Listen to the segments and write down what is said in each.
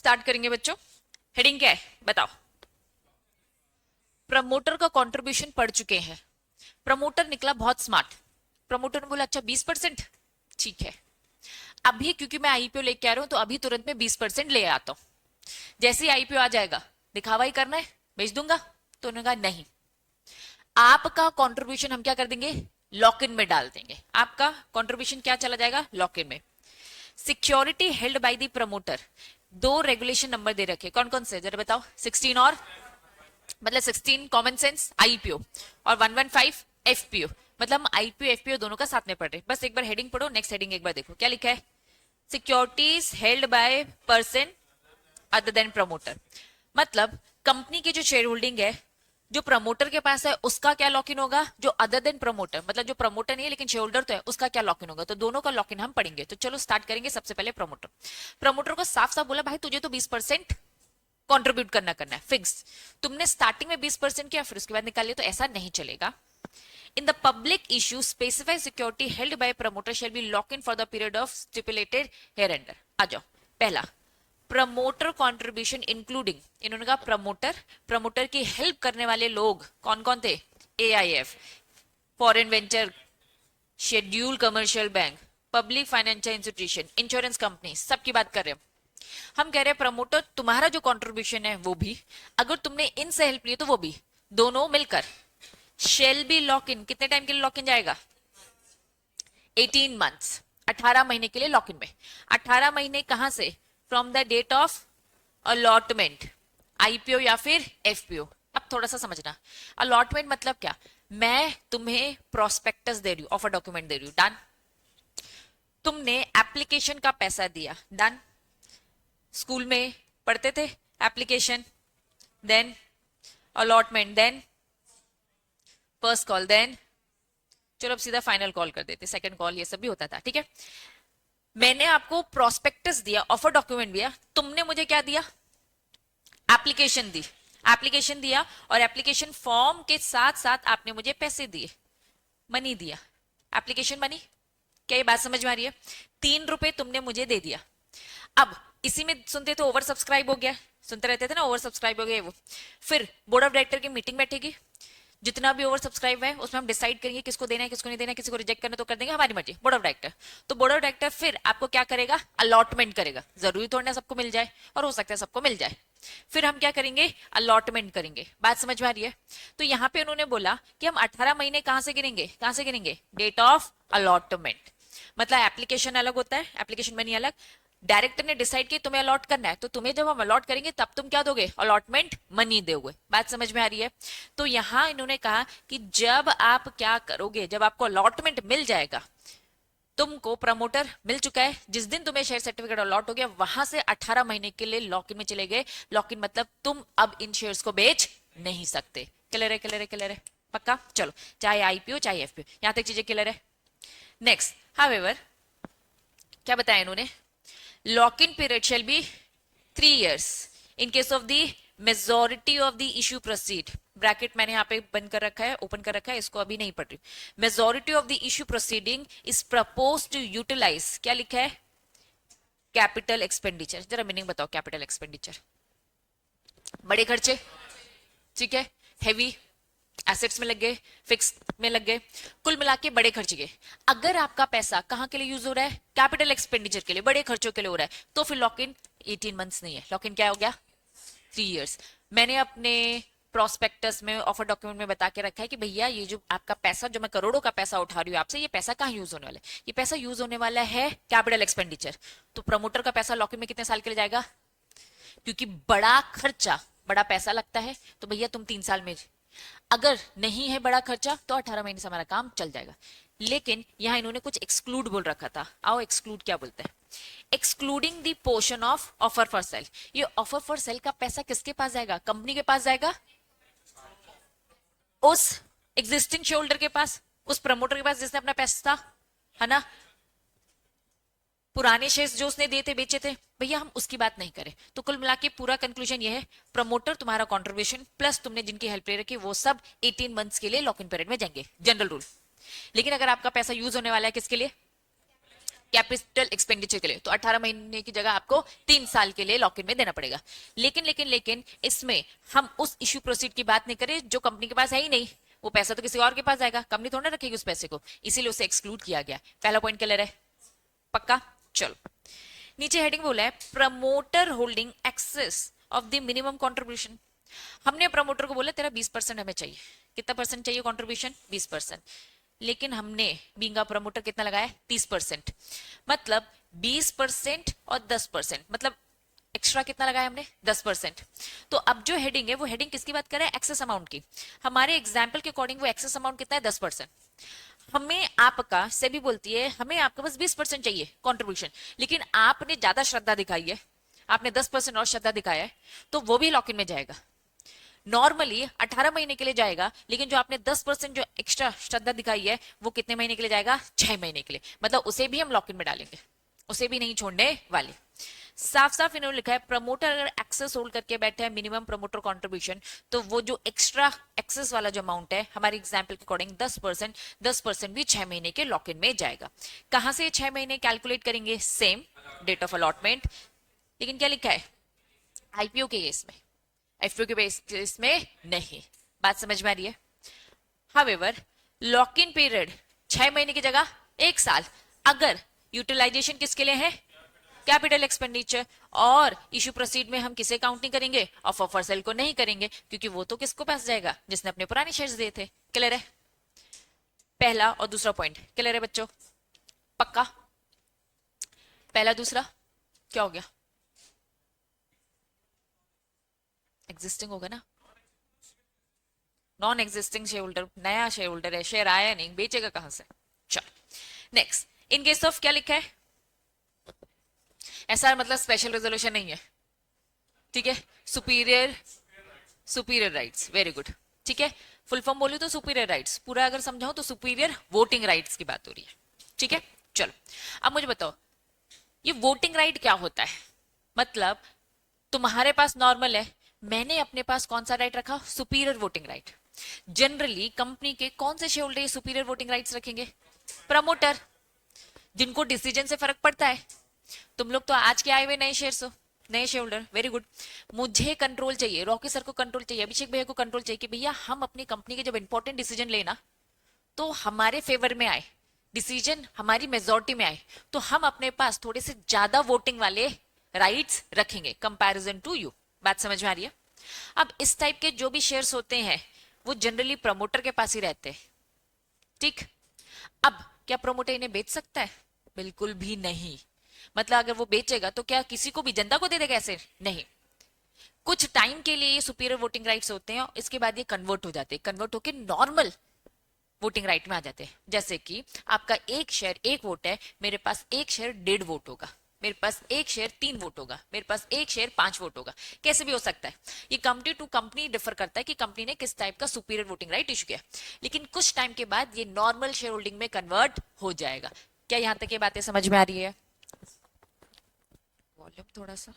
Start करेंगे बच्चों। Heading क्या है बताओ। प्रमोटर का कंट्रीब्यूशन पढ़ चुके हैं। प्रमोटर निकला बहुत स्मार्ट। प्रमोटर ने बोला अच्छा 20%, ठीक है। अभी क्योंकि मैं आईपीओ लेके आ रहा हूं तो अभी तुरंत में 20% ले आता हूं। जैसे ही आईपीओ आ जाएगा दिखावा ही करना है, बेच दूंगा। तो उन्होंने कहा नहीं, आपका कंट्रीब्यूशन हम क्या कर देंगे, लॉक इन में डाल देंगे। आपका कंट्रीब्यूशन क्या चला जाएगा, लॉक इन में। Security held by the promoter, दो रेगुलेशन नंबर दे रखे, कौन कौन से जरा बताओ। 16 और मतलब 16 कॉमन सेंस आईपीओ और 115 एफपीओ। मतलब हम आईपीओ एफपीओ दोनों का साथ में पढ़ रहे। बस एक बार हेडिंग पढ़ो, नेक्स्ट हेडिंग एक बार देखो क्या लिखा है। Securities held by person other than promoter. मतलब कंपनी की जो शेयर होल्डिंग है जो प्रमोटर के पास है उसका क्या लॉक इन होगा, जो अदर देन प्रमोटर मतलब जो प्रमोटर नहीं है लेकिन शेयर होल्डर तो है उसका क्या लॉक इन होगा। तो दोनों का लॉक इन हम पढ़ेंगे। तो चलो स्टार्ट करेंगे। सबसे पहले प्रमोटर। प्रमोटर को साफ साफ बोला भाई तुझे तो 20% कंट्रीब्यूट करना है फिक्स। तुमने स्टार्टिंग में 20% किया फिर उसके बाद निकाल लिया, तो ऐसा नहीं चलेगा। In the public issue, specified security held by a promoter shall be locked in for the period of stipulated hereunder. आ जाओ। पहला, प्रमोटर कंट्रीब्यूशन इंक्लूडिंग, इन्होंने कहा प्रमोटर, प्रमोटर की हेल्प करने वाले लोग कौन कौन थे, AIF, foreign venture, schedule commercial bank, public financial institution, insurance company, सबकी बात कर रहे हैं हम। कह रहे हैं प्रमोटर तुम्हारा जो कंट्रीब्यूशन है वो भी, अगर तुमने इनसे हेल्प ली तो वो भी, दोनों मिलकर शेल बी लॉक इन। कितने टाइम के लिए लॉक इन जाएगा, 18 मंथ्स, 18 महीने के लिए लॉक इन में। 18 महीने कहां से, from the date of allotment, IPO या फिर एफपीओ। अब थोड़ा सा समझना, अलॉटमेंट मतलब क्या, मैं तुम्हें प्रोस्पेक्टस दे रही हूं, ऑफर डॉक्यूमेंट दे रही हूं, डन। तुमने एप्लीकेशन का पैसा दिया, डन। स्कूल में पढ़ते थे application, then allotment, then first call, then चलो अब सीधा फाइनल कॉल कर देते, सेकंड कॉल, ये सब भी होता था, ठीक है। मैंने आपको प्रोस्पेक्टस दिया, ऑफर डॉक्यूमेंट दिया, तुमने मुझे क्या दिया, एप्लीकेशन दी। एप्लीकेशन दिया और एप्लीकेशन फॉर्म के साथ साथ आपने मुझे पैसे दिए, मनी दिया, एप्लीकेशन मनी। क्या ये बात समझ में आ रही है। 3 रुपए तुमने मुझे दे दिया। अब इसी में सुनते तो ओवर सब्सक्राइब हो गया, सुनते रहते थे ना, ओवर सब्सक्राइब हो गया वो। फिर बोर्ड ऑफ डायरेक्टर की मीटिंग बैठेगी, जितना भी ओवर सब्सक्राइब है उसमें हम डिसाइड करेंगे किसको देना है किसको नहीं देना है, किसी को रिजेक्ट करना तो कर देंगे, हमारी मर्जी, बोर्ड ऑफ डायरेक्टर। तो बोर्ड ऑफ डायरेक्टर फिर आपको क्या करेगा, अलॉटमेंट करेगा। जरूरी थोड़ा ना सबको मिल जाए, और हो सकता है सबको मिल जाए। फिर हम क्या करेंगे, अलॉटमेंट करेंगे। बात समझ में आ रही है। तो यहाँ पे उन्होंने बोला कि हम 18 महीने कहां से गिनेंगे, कहां से गिनेंगे, डेट ऑफ अलॉटमेंट। मतलब एप्लीकेशन अलग होता है, एप्लीकेशन मनी अलग। डायरेक्टर ने डिसाइड किया तुम्हें अलॉट करना है, तो तुम्हें जब हम अलॉट करेंगे तब तुम क्या दोगे, अलॉटमेंट मनी दोगे। बात समझ में आ रही है। तो यहां इन्होंने कहा कि जब आप क्या करोगे, जब आपको अलॉटमेंट मिल जाएगा, तुमको प्रमोटर मिल चुका है, जिस दिन तुम्हें शेयर सर्टिफिकेट अलॉट हो गया वहां से 18 महीने के लिए लॉक इन में चले गए। लॉक इन मतलब तुम अब इन शेयर्स को बेच नहीं सकते। क्लियर है, क्लियर है, क्लियर है, पक्का। चलो, चाहे आईपीओ चाहे एफपीओ, यहां तक चीजें क्लियर है। नेक्स्ट, हाउएवर क्या बताया इन्होंने, lock in period shall be 3 years in case of the majority of the issue proceed। Bracket मैंने यहाँ पे बंद कर रखा है, ओपन कर रखा है, इसको अभी नहीं पढ़ रही। Majority of the issue proceeding is propose to utilise, क्या लिखा है, कैपिटल एक्सपेंडिचर। जरा मीनिंग बताओ कैपिटल एक्सपेंडिचर, बड़े खर्चे, ठीक है, हैवी एसेट्स में लग गए, फिक्स में लग गए, कुल मिला के बड़े खर्च गए। अगर आपका पैसा कहां के लिए यूज हो रहा है, कैपिटल एक्सपेंडिचर के लिए, बड़े खर्चों के लिए हो रहा है, तो फिर लॉक इन 18 मंथ्स नहीं है, लॉक इन क्या हो गया, 3 years। मैंने अपने प्रोस्पेक्टस में, ऑफर डॉक्यूमेंट में बता के रखा है कि भैया ये जो आपका पैसा, जो मैं करोड़ों का पैसा उठा रही हूँ आपसे, ये पैसा कहाँ यूज होने वाला है, ये पैसा यूज होने वाला है कैपिटल एक्सपेंडिचर। तो प्रमोटर का पैसा लॉक इन में कितने साल के लिए जाएगा, क्योंकि बड़ा खर्चा, बड़ा पैसा लगता है, तो भैया तुम 3 साल में, अगर नहीं है बड़ा खर्चा तो 18 महीने से हमारा काम चल जाएगा। लेकिन यहां इन्होंने कुछ एक्सक्लूड बोल रखा था। आओ एक्सक्लूड क्या बोलते हैं, excluding the portion of offer for sale. ये ऑफर फॉर सेल का पैसा किसके पास जाएगा, कंपनी के पास जाएगा, उस एग्जिस्टिंग शेयर होल्डर के पास, उस प्रमोटर के पास जिसने अपना पैसा था, है ना, पुराने शेयर्स जो उसने दिए थे, बेचे थे, भैया हम उसकी बात नहीं करें। तो कुल मिला के पूरा कंक्लूजन ये है, प्रमोटर तुम्हारा कंट्रीब्यूशन प्लस तुमने जिनकी हेल्प ले रखी वो सब 18 मंथ्स के लिए लॉक इन पीरियड में जाएंगे, जनरल रूल। लेकिन अगर आपका पैसा यूज होने वाला है किसके लिए, कैपिटल एक्सपेंडिचर के लिए, तो 18 महीने की जगह आपको 3 साल के लिए लॉक इन में देना पड़ेगा। लेकिन इसमें हम उस इश्यू प्रोसीड की बात नहीं करें जो कंपनी के पास है ही नहीं, वो पैसा तो किसी और के पास जाएगा, कंपनी थोड़ा ना रखेगी उस पैसे को, इसीलिए उसे एक्सक्लूड किया गया। पहला पॉइंट क्लियर है? पक्का? चलो नीचे हेडिंग बोला है promoter holding excess of the minimum contribution. हमने प्रमोटर को बोला तेरा 20% हमें चाहिए। कितना परसेंट चाहिए कंट्रीब्यूशन? 20%। लेकिन हमने बीइंग प्रमोटर कितना लगाया? 30%। मतलब 20% और 10%, मतलब एक्स्ट्रा कितना लगाया हमने? 10%। तो अब जो हेडिंग है वो हेडिंग किसकी बात कर रहा है? एक्सेस अमाउंट की। हमारे एग्जाम्पल के अकॉर्डिंग वो एक्सेस अमाउंट कितना है? 10%। हमें आपका से भी बोलती है हमें आपका बस 20% चाहिए कंट्रीब्यूशन, लेकिन आपने ज्यादा श्रद्धा दिखाई है, आपने 10% और श्रद्धा दिखाया है, तो वो भी लॉक इन में जाएगा। नॉर्मली 18 महीने के लिए जाएगा, लेकिन जो आपने 10% जो एक्स्ट्रा श्रद्धा दिखाई है वो कितने महीने के लिए जाएगा? 6 महीने के लिए। मतलब उसे भी हम लॉक इन में डालेंगे, उसे भी नहीं छोड़ने वाले। साफ साफ इन्होंने लिखा है प्रमोटर अगर एक्सेस होल्ड करके बैठे हैं मिनिमम प्रमोटर कंट्रीब्यूशन, तो वो जो एक्स्ट्रा एक्सेस वाला जो अमाउंट है हमारे एग्जांपल के अकॉर्डिंग 10% भी 6 महीने के लॉक इन में जाएगा। कहां से 6 महीने कैलकुलेट करेंगे? Same date of allotment. लेकिन क्या लिखा है? आईपीओ के केस में, एफपीओ के केस में नहीं। बात समझ में आ रही है? हाउएवर लॉक इन पीरियड 6 महीने की जगह 1 साल, अगर यूटिलाइजेशन किसके लिए है? Capital expenditure. और इशू प्रोसीड में हम किसे काउंट नहीं करेंगे? ऑफर फॉर सेल को नहीं करेंगे, क्योंकि वो तो किसको पास जाएगा? जिसने अपने पुराने शेयर्स दिए थे। क्लियर है? पहला और दूसरा पॉइंट क्लियर है बच्चों? पक्का? पहला दूसरा क्या हो गया? एग्जिस्टिंग होगा ना? नॉन एग्जिस्टिंग शेयर होल्डर, नया शेयर होल्डर है, शेयर आया नहीं, बेचेगा कहां से? चलो नेक्स्ट, इन केस ऑफ क्या लिखा है? एसआर मतलब स्पेशल रेजोल्यूशन नहीं है, ठीक है? सुपीरियर राइट्स, वेरी गुड, ठीक है? फुल फॉर्म बोलूं तो सुपीरियर राइट्स, पूरा अगर समझाऊं तो सुपीरियर वोटिंग राइट्स की बात हो रही है, ठीक है? चलो अब मुझे बताओ ये वोटिंग राइट क्या होता है? मतलब तुम्हारे पास नॉर्मल है, मैंने अपने पास कौन सा राइट रखा? Superior voting right. Generally company के कौन से share holder superior voting rights रखेंगे? प्रमोटर, जिनको डिसीजन से फर्क पड़ता है। तुम लोग तो आज के आए हुए नए शेयर्स हो, नए शेयर होल्डर, वेरी गुड। मुझे कंट्रोल चाहिए, रॉकी सर को कंट्रोल चाहिए, अभिषेक भैया को कंट्रोल चाहिए कि भैया हम अपनी कंपनी के जब इंपॉर्टेंट डिसीजन लेना तो हमारे फेवर में आए, डिसीजन हमारी मेजोरिटी में आए, तो हम अपने पास थोड़े से ज्यादा वोटिंग वाले राइट्स रखेंगे कंपैरिजन टू यू। बात समझ में आ रही है? अब इस टाइप के जो भी शेयर्स होते हैं वो जनरली प्रमोटर के पास ही रहते हैं, ठीक? अब क्या प्रमोटर इन्हें बेच सकता है? बिल्कुल भी नहीं। मतलब अगर वो बेचेगा तो क्या किसी को भी, जनता को दे देगा? ऐसे नहीं। कुछ टाइम के लिए ये सुपीरियर वोटिंग राइट्स होते हैं और इसके बाद ये कन्वर्ट हो जाते हैं, कन्वर्ट होकर नॉर्मल वोटिंग राइट में आ जाते हैं। जैसे कि आपका एक शेयर 1 वोट है, मेरे पास एक शेयर 1.5 वोट होगा, मेरे पास एक शेयर 3 वोट होगा, मेरे पास एक शेयर 5 वोट होगा, कैसे भी हो सकता है। ये कंपनी टू कंपनी डिफर करता है कि कंपनी ने किस टाइप का सुपीरियर वोटिंग राइट इशू किया, लेकिन कुछ टाइम के बाद ये नॉर्मल शेयर होल्डिंग में कन्वर्ट हो जाएगा। क्या यहां तक ये बातें समझ में आ रही है? वॉल्यूम थोड़ा सा,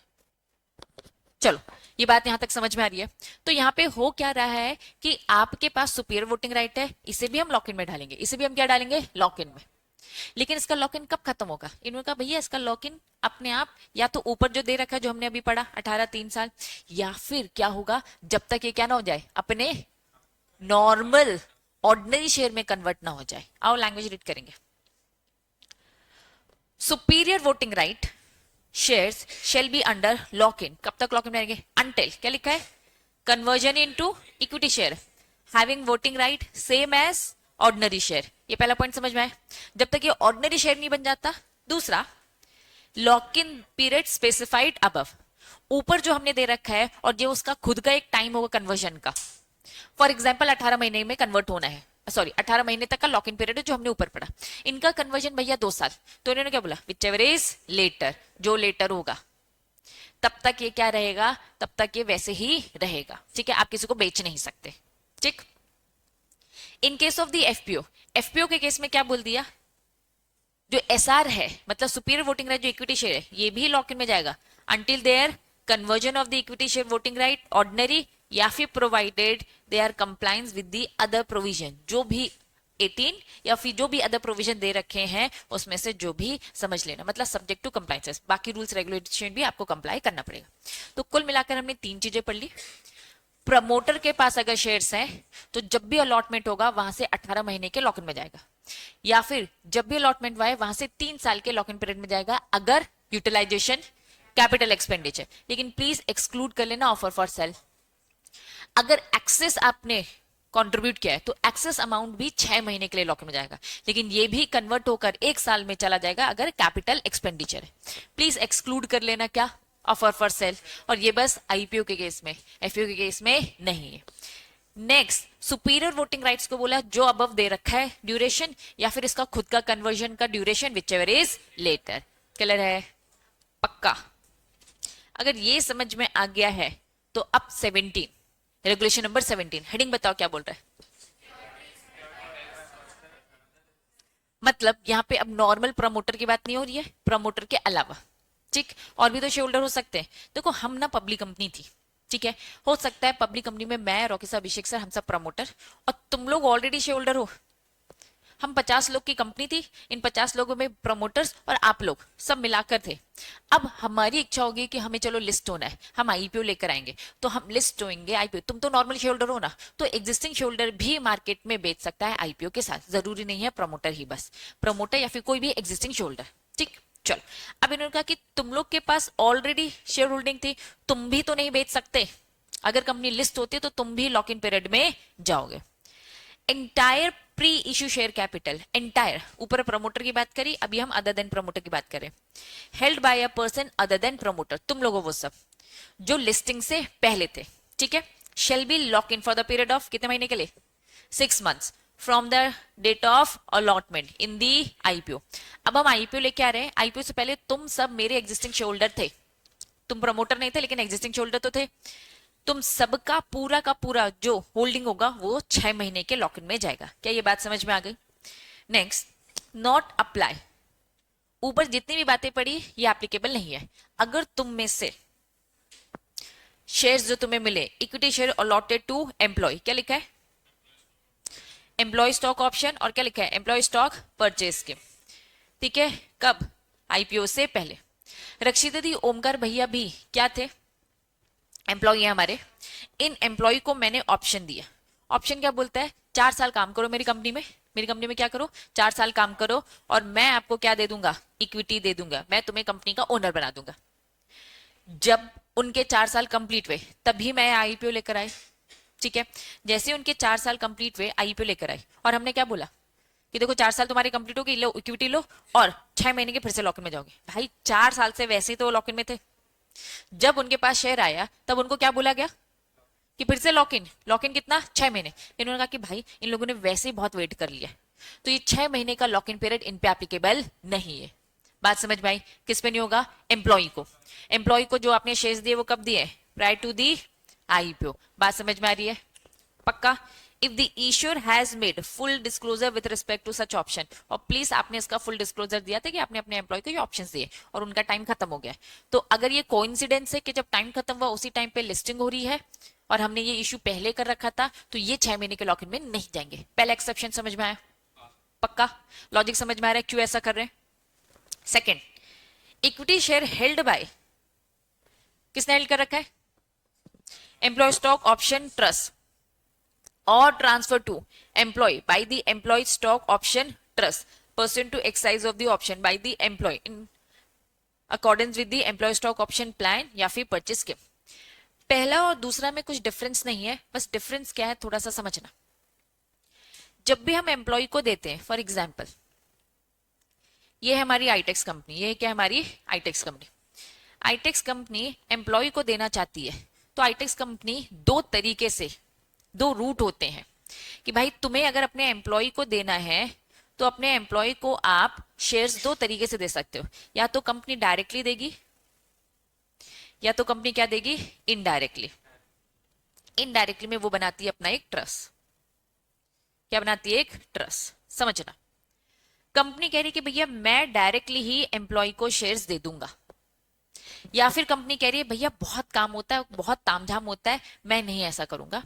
चलो ये बात यहां तक समझ में आ रही है। तो यहाँ पे हो क्या रहा है कि आपके पास सुपीरियर वोटिंग राइट है, इसे भी हम लॉक इन में डालेंगे, इसे भी हम क्या डालेंगे? लॉक इन में। लेकिन इसका लॉक इन कब खत्म होगा? इन्होंने कहा भैया इसका लॉक इन अपने आप या तो ऊपर जो दे रखा है जो हमने अभी पढ़ा 18 3 साल, या फिर क्या होगा जब तक ये क्या ना हो जाए, अपने नॉर्मल ऑर्डिनरी शेयर में कन्वर्ट ना हो जाए। आओ लैंग्वेज रीड करेंगे। Superior voting right shares shall be under lock in, कब तक लॉक इन रहेंगे? अनटिल क्या लिखा है? Conversion into equity share having voting right same as ordinary share. ये पहला पॉइंट समझ में आया? जब तक ये ऑर्डिनरी शेयर नहीं बन जाता। दूसरा, lock in period specified above, ऊपर जो हमने दे रखा है और जो उसका खुद का एक टाइम होगा कन्वर्जन का। फॉर एग्जाम्पल 18 महीने में कन्वर्ट होना है, सॉरी 18 महीने तक का लॉक इन पीरियड है जो हमने ऊपर पढ़ा। इनका कन्वर्जन भैया 2 साल, तो इन्होंने क्या बोला? विच एवर इज लेटर, जो लेटर होगा तब तक ये क्या रहेगा? तब तक ये वैसे ही रहेगा, ठीक है? आप किसी को बेच नहीं सकते, ठीक? In case of the FPO, FPO के केस में क्या बोल दिया? जो एसआर है मतलब सुपीरियर वोटिंग राइट जो इक्विटी शेयर है, ये भी लॉक इन में जाएगा until there conversion of the equity share voting right ordinary, या फिर provided they are compliance with the other provision. जो भी 18 या फिर जो भी अदर प्रोविजन दे रखे हैं उसमें से जो भी समझ लेना, मतलब सब्जेक्ट टू कंप्लायंसेस, बाकी रूल्स रेगुलेशन भी आपको कंप्लाई करना पड़ेगा। तो कुल मिलाकर हमने 3 चीजें पढ़ ली। प्रमोटर के पास अगर शेयर्स हैं तो जब भी अलॉटमेंट होगा वहां से 18 महीने के लॉक इन में जाएगा, या फिर जब भी अलॉटमेंट हुआ है वहां से 3 साल के लॉक इन पीरियड में जाएगा अगर यूटिलाइजेशन कैपिटल एक्सपेंडिचर। लेकिन प्लीज एक्सक्लूड कर लेना ऑफर फॉर सेल। अगर एक्सेस आपने कंट्रीब्यूट किया है तो एक्सेस अमाउंट भी 6 महीने के लिए लॉक में जाएगा, लेकिन ये भी कन्वर्ट होकर 1 साल में चला जाएगा अगर कैपिटल एक्सपेंडिचर है। प्लीज एक्सक्लूड कर लेना क्या, ऑफर फॉर सेल, और ये बस आईपीओ के केस में, एफपीओ के केस में नहीं है। नेक्स्ट, सुपीरियर वोटिंग राइट्स को बोला जो अबव दे रखा है ड्यूरेशन, या फिर इसका खुद का कन्वर्जन का duration whichever is later. Clear है? पक्का? अगर ये समझ में आ गया है तो अब 17, रेगुलेशन नंबर 17, हेडिंग बताओ क्या बोल रहा है। मतलब यहां पे अब नॉर्मल प्रमोटर की बात नहीं हो रही है, प्रमोटर के अलावा, ठीक, और भी तो शेयर होल्डर हो सकते हैं। देखो हम ना पब्लिक कंपनी थी, ठीक है, हो सकता है पब्लिक कंपनी में मैं, रॉकी सर, अभिषेक सर, हम सब प्रमोटर, और तुम लोग ऑलरेडी शेयर होल्डर हो। हम 50 लोग की कंपनी थी, इन 50 लोगों में प्रमोटर्स और आप लोग सब मिलाकर थे। अब हमारी इच्छा होगी कि हमें चलो लिस्ट होना है, हम आईपीओ लेकर आएंगे, तो हम लिस्ट होंगे आईपीओ। तुम तो नॉर्मल शेयर होल्डर हो ना, तो एग्जिस्टिंग शेयर होल्डर भी मार्केट में बेच सकता है आईपीओ के साथ, जरूरी नहीं है प्रमोटर ही, बस प्रमोटर या फिर कोई भी एग्जिस्टिंग शेयर होल्डर, ठीक। चलो, अब इन्होंने कहा कि तुम लोग के पास ऑलरेडी शेयर होल्डिंग थी, तुम भी तो नहीं बेच सकते, अगर कंपनी लिस्ट होती है तो तुम भी लॉक इन पीरियड में जाओगे। Entire pre issue share capital, entire, ऊपर प्रमोटर की बात करी, अभी हम अदर देन प्रमोटर की बात करें। Held by a person other than promoter, तुम लोगों वो सब जो लिस्टिंग से पहले थे, ठीक है, shall be lock in for the period of कितने महीने के लिए, 6 months from the date of allotment in the IPO. अब हम आईपीओ लेके आ रहे हैं, आईपीओ से पहले तुम सब मेरे एग्जिस्टिंग शेयर होल्डर थे, तुम प्रमोटर नहीं थे लेकिन एग्जिस्टिंग शेयर होल्डर तो थे। तुम सबका पूरा का पूरा जो होल्डिंग होगा वो 6 महीने के लॉक इन में जाएगा। क्या ये बात समझ में आ गई? नेक्स्ट, नॉट अप्लाई, ऊपर जितनी भी बातें पड़ी ये एप्लीकेबल नहीं है। अगर तुम में से शेयर्स जो तुम्हें मिले, equity share allotted to employ, क्या लिखा है, एम्प्लॉय स्टॉक ऑप्शन, और क्या लिखा है, एम्प्लॉय स्टॉक परचेज स्कीम, ठीक है, कब, आईपीओ से पहले। रक्षित दीदी, ओमकार भैया भी क्या थे, एम्प्लॉय है हमारे। इन एम्प्लॉय को मैंने ऑप्शन दिया, ऑप्शन क्या बोलता है, 4 साल काम करो मेरी कंपनी में, मेरी कंपनी में क्या करो, 4 साल काम करो, और मैं आपको क्या दे दूंगा, इक्विटी दे दूंगा, मैं तुम्हें कंपनी का ओनर बना दूंगा। जब उनके 4 साल कंप्लीट हुए तभी मैं आईपीओ लेकर आई, ठीक है। जैसे उनके 4 साल कंप्लीट हुए आईपीओ लेकर आई, और हमने क्या बोला कि देखो 4 साल तुम्हारे कंप्लीट हो गई, लो इक्विटी लो, और 6 महीने के फिर से लॉक इन में जाओगे। भाई 4 साल से वैसे ही तो लॉक इन में थे, जब उनके पास शेयर आया तब उनको क्या बोला गया कि फिर से लॉक इन, लॉक इन कितना, 6 महीने। इन्होंने कहा कि भाई इन लोगों ने वैसे ही बहुत वेट कर लिया, तो ये 6 महीने का लॉक इन पीरियड इन पे एप्लीकेबल नहीं है। बात समझ में आई? किस पे नहीं होगा, एम्प्लॉय को। एम्प्लॉय को जो आपने शेयर्स दिए वो कब दिए, प्रायर टू दी आईपीओ। बात समझ में आ रही है? पक्का? If the issuer has made full disclosure with respect to such option, और प्लीज आपने इसका फुल डिस्क्लोजर दिया था कि आपने अपने एम्प्लॉय को ये ऑप्शंस दिए और उनका टाइम खत्म हो गया, तो अगर ये कोइंसिडेंस है कि जब टाइम खत्म हुआ उसी टाइम पे लिस्टिंग हो रही है और हमने ये इश्यू पहले कर रखा था, तो ये 6 महीने के लॉक इन में नहीं जाएंगे। पहला एक्सेप्शन समझ में आया? पक्का? लॉजिक समझ में आ रहा है क्यों ऐसा कर रहे हैं? Second, equity share held by, किसने हेल्ड कर रखा है, employ stock option trust, or transfer to employee by the employee stock option trust pursuant to exercise of the option by the employee in accordance with the employee stock option plan या फिर purchase scheme। पहला और दूसरा में कुछ difference नहीं है, बस डिफरेंस क्या है थोड़ा सा समझना। जब भी हम एम्प्लॉय को देते हैं, फॉर एग्जाम्पल ये है हमारी आईटेक्स कंपनी, ये क्या हमारी आईटेक्स कंपनी, आईटेक्स कंपनी एम्प्लॉय को देना चाहती है, तो आईटेक्स कंपनी दो तरीके से, दो रूट होते हैं कि भाई तुम्हें अगर अपने एम्प्लॉय को देना है तो अपने एम्प्लॉय को आप शेयर्स दो तरीके से दे सकते हो, या तो कंपनी डायरेक्टली देगी या तो कंपनी क्या देगी, इनडायरेक्टली। इनडायरेक्टली में वो बनाती है अपना एक ट्रस्ट, क्या बनाती है, एक ट्रस्ट। समझना, कंपनी कह रही कि भैया मैं डायरेक्टली ही एम्प्लॉय को शेयर्स दे दूंगा, या फिर कंपनी कह रही है भैया बहुत काम होता है, बहुत तामझाम होता है, मैं नहीं ऐसा करूंगा,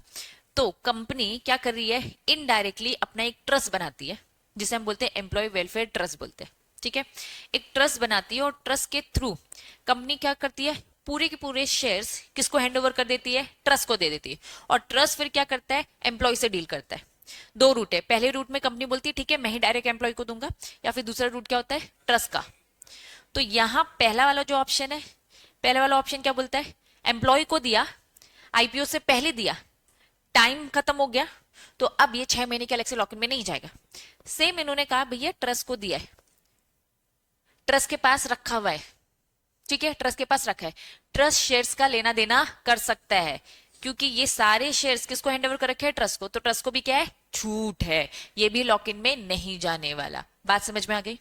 तो कंपनी क्या कर रही है, इनडायरेक्टली अपना एक ट्रस्ट बनाती है, जिसे हम बोलते हैं एम्प्लॉय वेलफेयर ट्रस्ट बोलते हैं, ठीक है। एक ट्रस्ट बनाती है और ट्रस्ट के थ्रू कंपनी क्या करती है, पूरे के पूरे शेयर्स किसको हैंड ओवर कर देती है, ट्रस्ट को दे देती है। और ट्रस्ट फिर क्या करता है, एम्प्लॉय से डील करता है। दो रूट है, पहले रूट में कंपनी बोलती है ठीक है मैं ही डायरेक्ट एम्प्लॉय को दूंगा, या फिर दूसरा रूट क्या होता है, ट्रस्ट का। तो यहां पहला वाला जो ऑप्शन है, पहला वाला ऑप्शन क्या बोलता है, एम्प्लॉय को दिया, आईपीओ से पहले दिया, टाइम खत्म हो गया, तो अब ये 6 महीने के अलग से लॉक इन में नहीं जाएगा। सेम इन्होंने कहा भैया ट्रस्ट को दिया है, ट्रस्ट के पास रखा हुआ है, ठीक है, ट्रस्ट के पास रखा है, ट्रस्ट शेयर्स का लेना देना कर सकता है, क्योंकि ये सारे शेयर्स किसको हैंडओवर कर रखे हैं, ट्रस्ट को। तो ट्रस्ट को भी क्या है, छूट है, ये भी लॉक इन में नहीं जाने वाला। बात समझ में आ गई?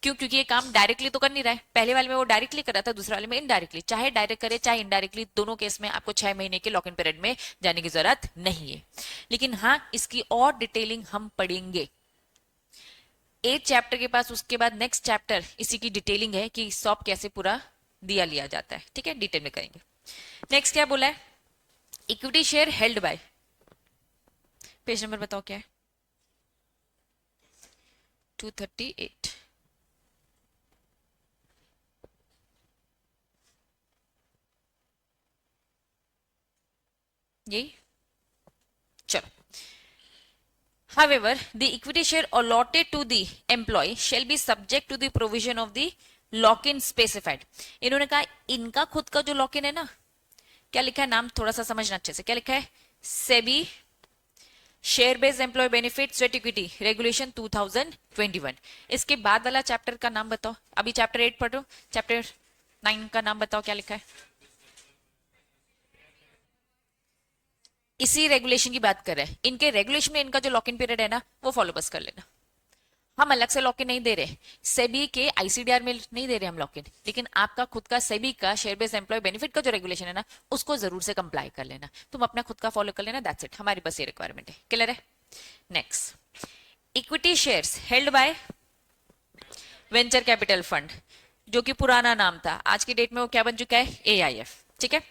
क्यों? क्योंकि ये काम डायरेक्टली तो कर नहीं रहा है, पहले वाले में वो डायरेक्टली कर रहा था, दूसरे वाले में इनडायरेक्टली। चाहे डायरेक्ट करे चाहे इनडायरेक्टली, दोनों केस में आपको 6 महीने के लॉक इन पीरियड में जाने की जरूरत नहीं है। लेकिन हाँ, इसकी और डिटेलिंग हम पढ़ेंगे 8 चैप्टर के पास, उसके बाद नेक्स्ट चैप्टर इसी की डिटेलिंग है कि सॉप कैसे पूरा दिया लिया जाता है, ठीक है, डिटेल में करेंगे। नेक्स्ट क्या बोला है, equity share held bye, page number बताओ क्या है, 238। यही, चलो। However, the equity share allotted to the employee shall be subject to the provision of the lock-in specified. इन्होंने कहा इनका खुद का जो लॉक-इन है ना, क्या लिखा है, नाम थोड़ा सा समझना अच्छे से, क्या लिखा है, SEBI share based employ benefit sweat equity regulation 2021। इसके बाद वाला चैप्टर का नाम बताओ, अभी चैप्टर 8 पढ़ो, चैप्टर 9 का नाम बताओ क्या लिखा है। इसी रेगुलेशन की बात कर रहे हैं, इनके रेगुलेशन में इनका जो लॉक इन पीरियड है ना, वो फॉलो बस कर लेना। हम अलग से लॉक इन नहीं दे रहे, सेबी के आईसीडीआर में नहीं दे रहे हम लॉक इन, लेकिन आपका खुद का सेबी का शेयर बेस्ड एम्प्लॉय बेनिफिट का जो रेगुलेशन है ना, उसको जरूर से कंप्लाई कर लेना। तुम अपना खुद का फॉलो कर लेना, दैट्स इट, हमारी बस ये रिक्वायरमेंट है। क्लियर है? Next, equity shares held by venture capital fund, जो कि पुराना नाम था, आज की डेट में वो क्या बन चुका है, एआईएफ, ठीक है।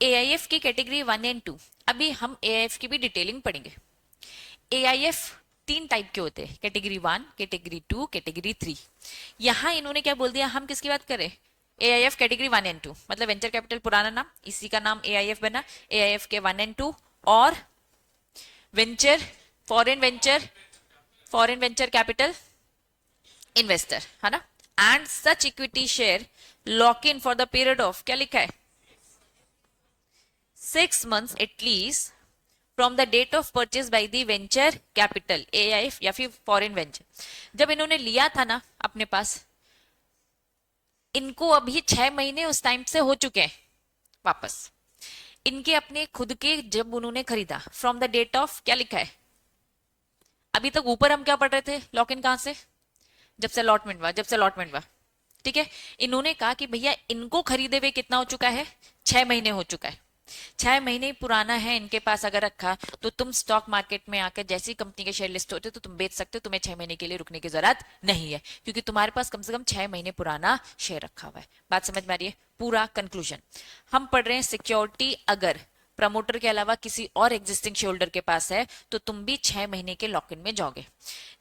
एआईएफ की कैटेगरी 1 एंड 2, अभी हम एआईएफ की भी डिटेलिंग पढ़ेंगे। एआईएफ 3 टाइप के होते हैं, कैटेगरी 1, कैटेगरी 2, कैटेगरी 3। यहां इन्होंने क्या बोल दिया, हम किसकी बात करें, एआईएफ कैटेगरी 1 एंड 2, मतलब वेंचर कैपिटल पुराना नाम, इसी का नाम एआईएफ बना, एआईएफ के 1 एंड 2, और venture foreign venture capital investor, है ना। And such equity share lock in for the period of, क्या लिखा है, 6 months at least from the date of purchase by the venture capital AIF या फिर foreign venture। जब इन्होंने लिया था ना अपने पास, इनको अभी 6 महीने उस टाइम से हो चुके हैं वापस, इनके अपने खुद के, जब उन्होंने खरीदा फ्रॉम द डेट ऑफ, क्या लिखा है, अभी तक ऊपर हम क्या पढ़ रहे थे, लॉक इन कहां से, जब से अलॉटमेंट हुआ, ठीक है। इन्होंने कहा कि भैया इनको खरीदे हुए कितना हो चुका है, 6 महीने हो चुका है, 6 महीने पुराना है इनके पास अगर रखा, तो तुम स्टॉक मार्केट में आकर जैसी कंपनी के शेयर लिस्ट होते तो तुम बेच सकते हो, तुम्हें 6 महीने के लिए रुकने की जरूरत नहीं है, क्योंकि तुम्हारे पास कम से कम 6 महीने पुराना शेयर रखा हुआ है। बात समझ में आ रही है? पूरा कंक्लूजन हम पढ़ रहे हैं, सिक्योरिटी अगर प्रमोटर के अलावा किसी और एग्जिस्टिंग शेयर होल्डर के पास है, तो तुम भी 6 महीने के लॉक इन में जाओगे।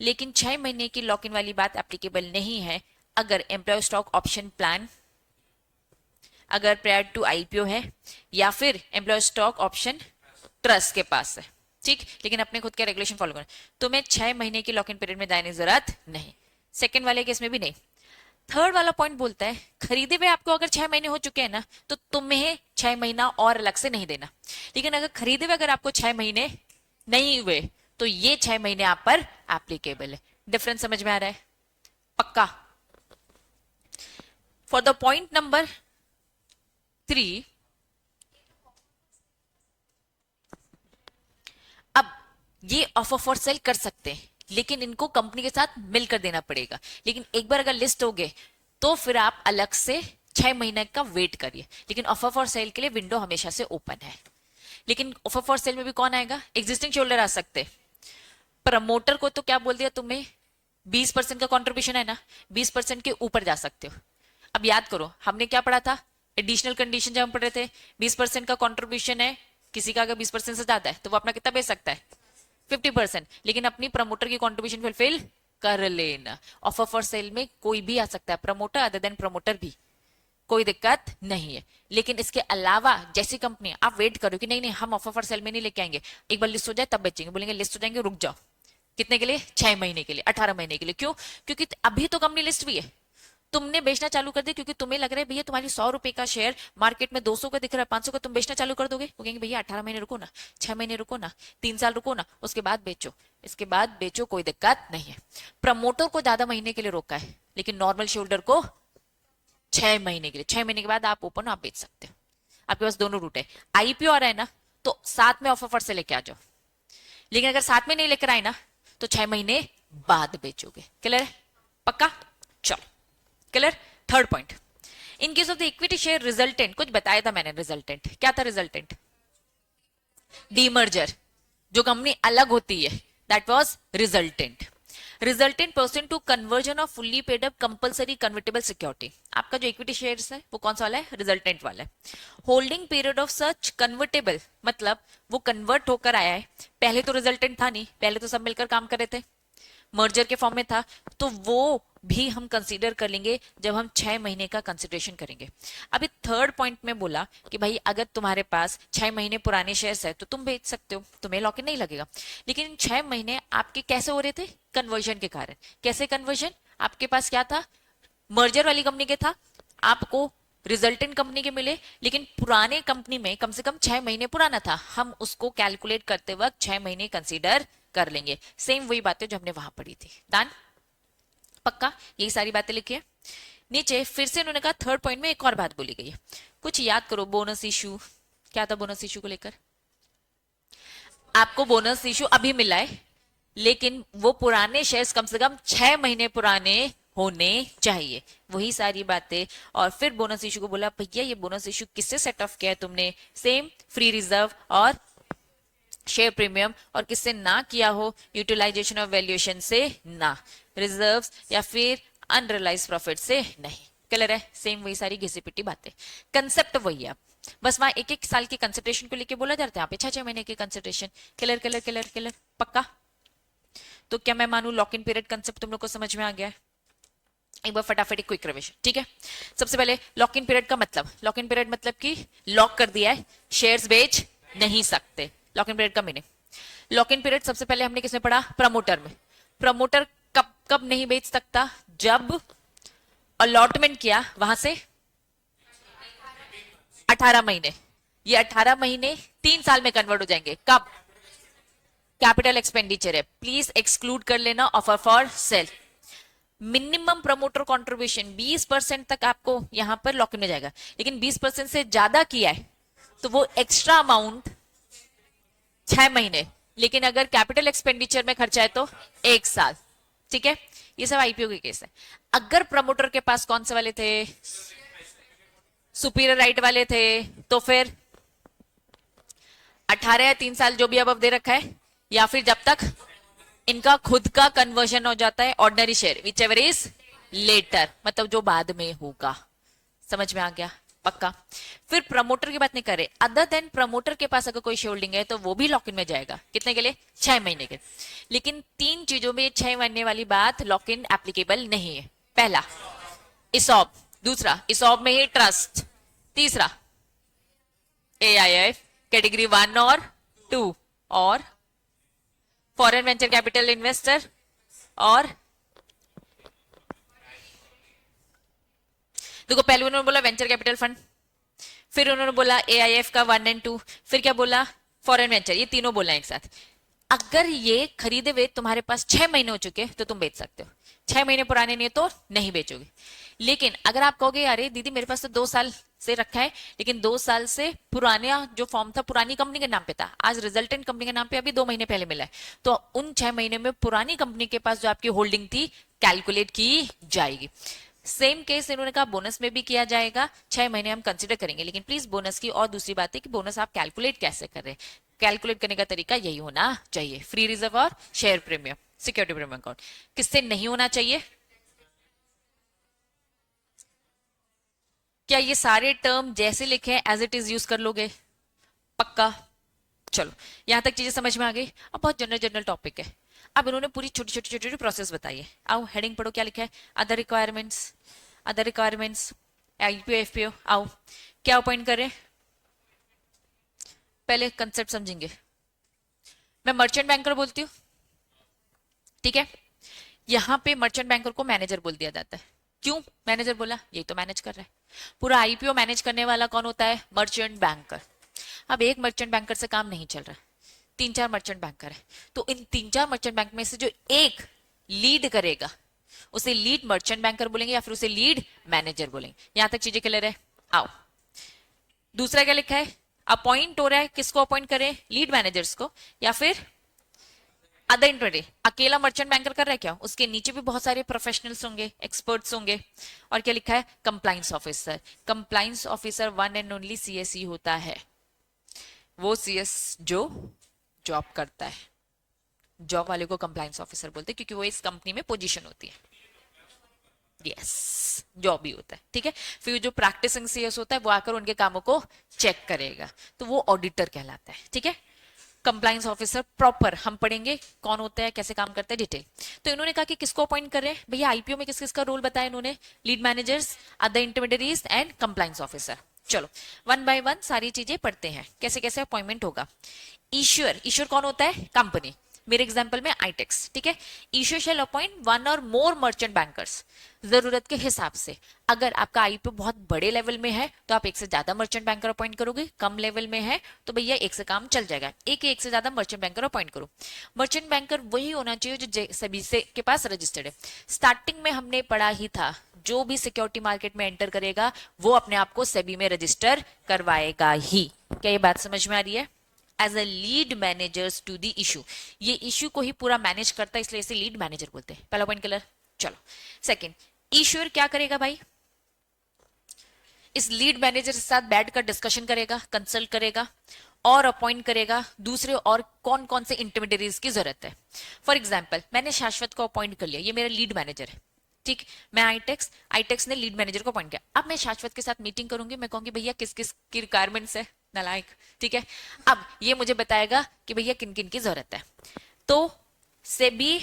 लेकिन 6 महीने की लॉक इन वाली बात एप्लीकेबल नहीं है अगर एम्प्लॉय स्टॉक ऑप्शन प्लान अगर प्रायर टू आईपीओ है, या फिर एम्प्लॉय स्टॉक ऑप्शन ट्रस्ट के पास है, ठीक। लेकिन अपने खुद के रेगुलेशन फॉलो करना, तुम्हें 6 महीने की लॉक इन पीरियड में जाने की जरूरत नहीं, सेकंड वाले केस में भी नहीं। थर्ड वाला पॉइंट बोलता है, खरीदे हुए आपको अगर 6 महीने हो चुके हैं ना, तो तुम्हें 6 महीना और अलग से नहीं देना। लेकिन अगर खरीदे हुए अगर आपको 6 महीने नहीं हुए, तो ये 6 महीने आप पर एप्लीकेबल है। डिफरेंस समझ में आ रहा है? पक्का? फॉर द पॉइंट नंबर 3, अब ये ऑफर फॉर सेल कर सकते हैं, लेकिन इनको कंपनी के साथ मिलकर देना पड़ेगा। लेकिन एक बार अगर लिस्ट हो गए, तो फिर आप अलग से 6 महीने का वेट करिए। लेकिन ऑफर फॉर सेल के लिए विंडो हमेशा से ओपन है। लेकिन ऑफर फॉर सेल में भी कौन आएगा, एग्जिस्टिंग शेयरहोल्डर आ सकते। प्रमोटर को तो क्या बोल दिया, तुम्हें 20% का कॉन्ट्रीब्यूशन है ना, 20% के ऊपर जा सकते हो। अब याद करो हमने क्या पढ़ा था, एडिशनल कंडीशन जब हम पढ़ रहे थे, 20% का कॉन्ट्रीब्यूशन है किसी का अगर 20% से ज्यादा है तो वो अपना कितना बेच सकता है, 50%, लेकिन अपनी प्रमोटर की कंट्रीब्यूशन फुलफिल कर लेना। ऑफर फॉर सेल में कोई भी आ सकता है, प्रमोटर अदर देन प्रमोटर भी, कोई दिक्कत नहीं है। लेकिन इसके अलावा जैसी कंपनी आप वेट करो कि नहीं नहीं हम ऑफर फॉर सेल में नहीं लेके आएंगे, एक बार लिस्ट हो जाए तब बेचेंगे, बोलेंगे लिस्ट हो जाएंगे रुक जाओ, कितने के लिए, 6 महीने के लिए, 18 महीने के लिए। क्यों? क्योंकि अभी तो कंपनी लिस्ट भी है, तुमने बेचना चालू कर दिया क्योंकि तुम्हें लग रहा है भैया तुम्हारी 100 रुपए का शेयर मार्केट में 200 का दिख रहा है, 500 का, तुम बेचना चालू कर दोगे, वो कहेंगे भैया 18 महीने रुको ना, 6 महीने रुको ना, 3 साल रुको ना, उसके बाद बेचो, इसके बाद बेचो, कोई दिक्कत नहीं है। प्रमोटर को ज्यादा महीने के लिए रोका है, लेकिन नॉर्मल शेयर को 6 महीने के लिए, 6 महीने के बाद आप ओपन आप बेच सकते हो। आपके पास दोनों रूट है। आईपीओ आ रहा है ना, तो साथ में ऑफर से लेके आ जाओ, लेकिन अगर साथ में नहीं लेकर आए ना तो 6 महीने बाद बेचोगे। क्लियर है? पक्का? चलो clear. Third point, in case of the equity share resultant, कुछ बताया था मैंने, रिजल्टेंट क्या था? रिजल्टेंट डीमर्जर, जो कंपनी अलग होती है, that was resultant. Resultant person to conversion of fully paid up compulsory convertible security. आपका जो इक्विटी शेयर्स है वो कौन सा वाला है? रिजल्टेंट वाला है। Holding period of such convertible, मतलब वो कन्वर्ट होकर आया है, पहले तो रिजल्टेंट था नहीं, पहले तो सब मिलकर काम कर रहे थे, मर्जर के फॉर्म में था, तो वो भी हम कंसीडर कर लेंगे जब हम 6 महीने का कंसिडरेशन करेंगे। अभी थर्ड पॉइंट में बोला कि भाई अगर तुम्हारे पास 6 महीने पुराने शेयर्स है तो तुम बेच सकते हो, तुम्हें लॉक इन नहीं लगेगा। लेकिन 6 महीने आपके कैसे हो रहे थे? कन्वर्जन के कारण। कैसे कन्वर्जन? आपके पास क्या था? मर्जर वाली कंपनी के था, आपको रिजल्टेंट कंपनी के मिले, लेकिन पुराने कंपनी में कम से कम 6 महीने पुराना था, हम उसको कैलकुलेट करते वक्त 6 महीने कंसीडर कर लेंगे। सेम वही बातें जो हमने वहां पढ़ी थी। डन? पक्का? यही सारी बातें लिखी है नीचे। फिर से उन्होंने कहा थर्ड पॉइंट में एक और बात बोली गई है, कुछ याद करो। बोनस इशू क्या था? बोनस इशू को लेकर आपको बोनस इशू अभी मिला है, लेकिन वो पुराने शेयर्स कम से कम 6 महीने पुराने होने चाहिए, वही सारी बातें। और फिर बोनस इशू को बोला भैया ये बोनस इशू किससे सेट ऑफ किया है तुमने? सेम फ्री रिजर्व और शेयर प्रीमियम। और किससे ना किया हो? यूटिलाइजेशन ऑफ वैल्यूएशन से ना, रिजर्व्स या फिर अनरियलाइज प्रॉफिट से नहीं। क्लियर है? सेम वही सारी घिसी पिटी बातें, कंसेप्ट वही है, बस वहां एक एक साल की कंसिडरेशन को लेके बोला जाता है, यहाँ पे 6 6 महीने की consideration. Clear clear clear clear? पक्का? तो क्या मैं मानू लॉक इन पीरियड कंसेप्ट तुम लोग को समझ में आ गया है? एक बार फटाफट एक क्विक रिविजन, ठीक है। सबसे पहले लॉक इन पीरियड का मतलब, लॉक इन पीरियड मतलब कि लॉक कर दिया है, शेयर्स बेच नहीं सकते। लॉक इन पीरियड का मीनिंग, लॉक इन पीरियड सबसे पहले हमने किसमें पढ़ा? प्रमोटर में। प्रमोटर कब कब नहीं बेच सकता? जब अलॉटमेंट किया वहां से 18 महीने, ये 18 महीने 3 साल में कन्वर्ट हो जाएंगे। कब? कैपिटल एक्सपेंडिचर है, प्लीज एक्सक्लूड कर लेना offer for sale. Minimum promoter contribution 20% तक आपको यहां पर लॉक इन में जाएगा, लेकिन 20% से ज्यादा किया है तो वो एक्स्ट्रा अमाउंट 6 महीने, लेकिन अगर कैपिटल एक्सपेंडिचर में खर्चा है तो 1 साल। ठीक है, ये सब आईपीओ के केस है। अगर प्रमोटर के पास कौन से वाले थे? सुपीरियर राइट वाले थे, तो फिर 18 या 3 साल जो भी अब दे रखा है, या फिर जब तक इनका खुद का कन्वर्जन हो जाता है ordinary share, whichever is later, मतलब जो बाद में होगा। समझ में आ गया? पक्का? फिर प्रमोटर की बात नहीं करे, अदर देन प्रमोटर के पास अगर कोई शेयर होल्डिंग है तो वो भी लॉक इन में जाएगा। कितने के लिए? 6 महीने के। लेकिन 3 चीजों में 6 महीने वाली बात लॉक इन एप्लीकेबल नहीं है। पहला इसॉप, दूसरा इसॉप में ही ट्रस्ट, तीसरा एआईएफ कैटेगरी 1 और 2, और फॉरेन वेंचर कैपिटल इन्वेस्टर, और देखो पहले उन्होंने बोला वेंचर कैपिटल फंड, फिर उन्होंने बोला एआईएफ का 1 और 2, फिर क्या बोला? फॉरेन वेंचर, ये तीनों बोला एक साथ। अगर ये खरीदे हुए तुम्हारे पास 6 महीने हो चुके तो तुम बेच सकते हो, 6 महीने पुराने नहीं तो नहीं बेचोगे। लेकिन अगर आप कहोगे अरे दीदी मेरे पास तो 2 साल से रखा है, लेकिन 2 साल से पुराना जो फॉर्म था पुरानी कंपनी के नाम पे था, आज रिजल्टेंट कंपनी के नाम पे अभी 2 महीने पहले मिला है, तो उन 6 महीने में पुरानी कंपनी के पास जो आपकी होल्डिंग थी कैलकुलेट की जाएगी। सेम केस इन्होंने कहा बोनस में भी किया जाएगा, 6 महीने हम कंसिडर करेंगे। लेकिन प्लीज बोनस की और दूसरी बात है कि बोनस आप कैलकुलेट कैसे कर रहे हैं, कैलकुलेट करने का तरीका यही होना चाहिए, फ्री रिजर्व और share premium, security premium account. किससे नहीं होना चाहिए? क्या ये सारे टर्म जैसे लिखे हैं एज इट इज यूज कर लोगे? पक्का? चलो यहां तक चीजें समझ में आ गई। अब बहुत जनरल जनरल टॉपिक है। अब इन्होंने पूरी छोटी छोटी छोटी छोटी प्रोसेस बताई है। आओ हेडिंग पढ़ो, क्या लिखा है, other requirements, other requirements, IPO FPO. आओ क्या अपॉइंट करें, पहले कंसेप्ट समझेंगे। मैं मर्चेंट बैंकर बोलती हूँ, ठीक है। यहाँ पे मर्चेंट बैंकर को मैनेजर बोल दिया जाता है। क्यों मैनेजर बोला, ये तो मैनेज कर रहा है। पूरा आईपीओ मैनेज करने वाला कौन होता है, मर्चेंट बैंकर। अब एक मर्चेंट बैंकर से काम नहीं चल रहा, तीन चार मर्चेंट बैंकर है, तो इन तीन चार मर्चेंट बैंक में से जो एक लीड करेगा उसे लीड मर्चेंट बैंकर बोलेंगे या फिर उसे लीड मैनेजर बोलेंगे। यहां तक चीजें क्लियर है। आओ दूसरा क्या लिखा है, अपॉइंट हो रहा है, किसको अपॉइंट करें, लीड मैनेजर्स को या फिर अदर इंटरमीडिएट। अकेला मर्चेंट बैंकर कर रहा है क्या, उसके नीचे भी बहुत सारे प्रोफेशनल्स होंगे, एक्सपर्ट्स होंगे। और क्या लिखा है, compliance officer. Compliance officer one and only CSE होता है, वो सीएस जो जॉब करता है। जॉब वाले को कंप्लाइंस ऑफिसर बोलते हैं क्योंकि वो इस कंपनी में पोजीशन होती है। यस जॉब भी होता है, ठीक है। फिर जो प्रैक्टिसिंग सीएस होता है वो आकर उनके कामों को चेक करेगा, तो वो ऑडिटर कहलाता है, ठीक है। कंप्लाइंस ऑफिसर प्रॉपर हम पढ़ेंगे कौन होता है, कैसे काम करता है, डिटेल। तो इन्होंने कहा कि किसको अपॉइंट कर रहे हैं भैया, आईपीओ में किस किस का रोल बताया इन्होंने, lead managers, other intermediaries and compliance officer. चलो वन बाय वन सारी चीजें पढ़ते हैं, कैसे कैसे अपॉइंटमेंट होगा। ईश्वर, ईश्वर कौन होता है, कंपनी, मेरे एग्जांपल में आईटेक्स, ठीक है। ईश्वर शेल अपॉइंट वन और मोर मर्चेंट बैंकर्स, जरूरत के हिसाब से। अगर आपका आईपीओ बहुत बड़े लेवल में है तो आप एक से ज्यादा मर्चेंट बैंकर अपॉइंट करोगे, कम लेवल में है तो भैया एक से काम चल जाएगा, एक से ज्यादा मर्चेंट बैंकर अपॉइंट करो। मर्चेंट बैंकर वही होना चाहिए जो सभी से के पास रजिस्टर्ड है। स्टार्टिंग में हमने पढ़ा ही था, जो भी सिक्योरिटी मार्केट में एंटर करेगा वो अपने आप को सेबी में रजिस्टर करवाएगा ही। क्या ये बात समझ में आ रही है। As a lead managers to the issue, ये इशू को ही पूरा मैनेज करता है इसलिए इसे लीड मैनेजर बोलते हैं। पहला पॉइंट क्लियर। चलो सेकंड, ईश्वर क्या करेगा भाई, इस लीड मैनेजर के साथ बैठकर डिस्कशन करेगा, कंसल्ट करेगा और अपॉइंट करेगा दूसरे और कौन कौन से इंटरमीडिएरीज की जरूरत है। फॉर एग्जांपल मैंने शाश्वत को अपॉइंट कर लिया, ये मेरा लीड मैनेजर है, ठीक। मैं आईटेक्स ने लीड मैनेजर को अपॉइंट किया। अब मैं शाश्वत के साथ मीटिंग करूंगी, मैं कहूंगी भैया किस किस की रिक्वायरमेंट्स है, नालायक, ठीक है। अब ये मुझे बताएगा कि भैया किन किन की जरूरत है, तो सेबी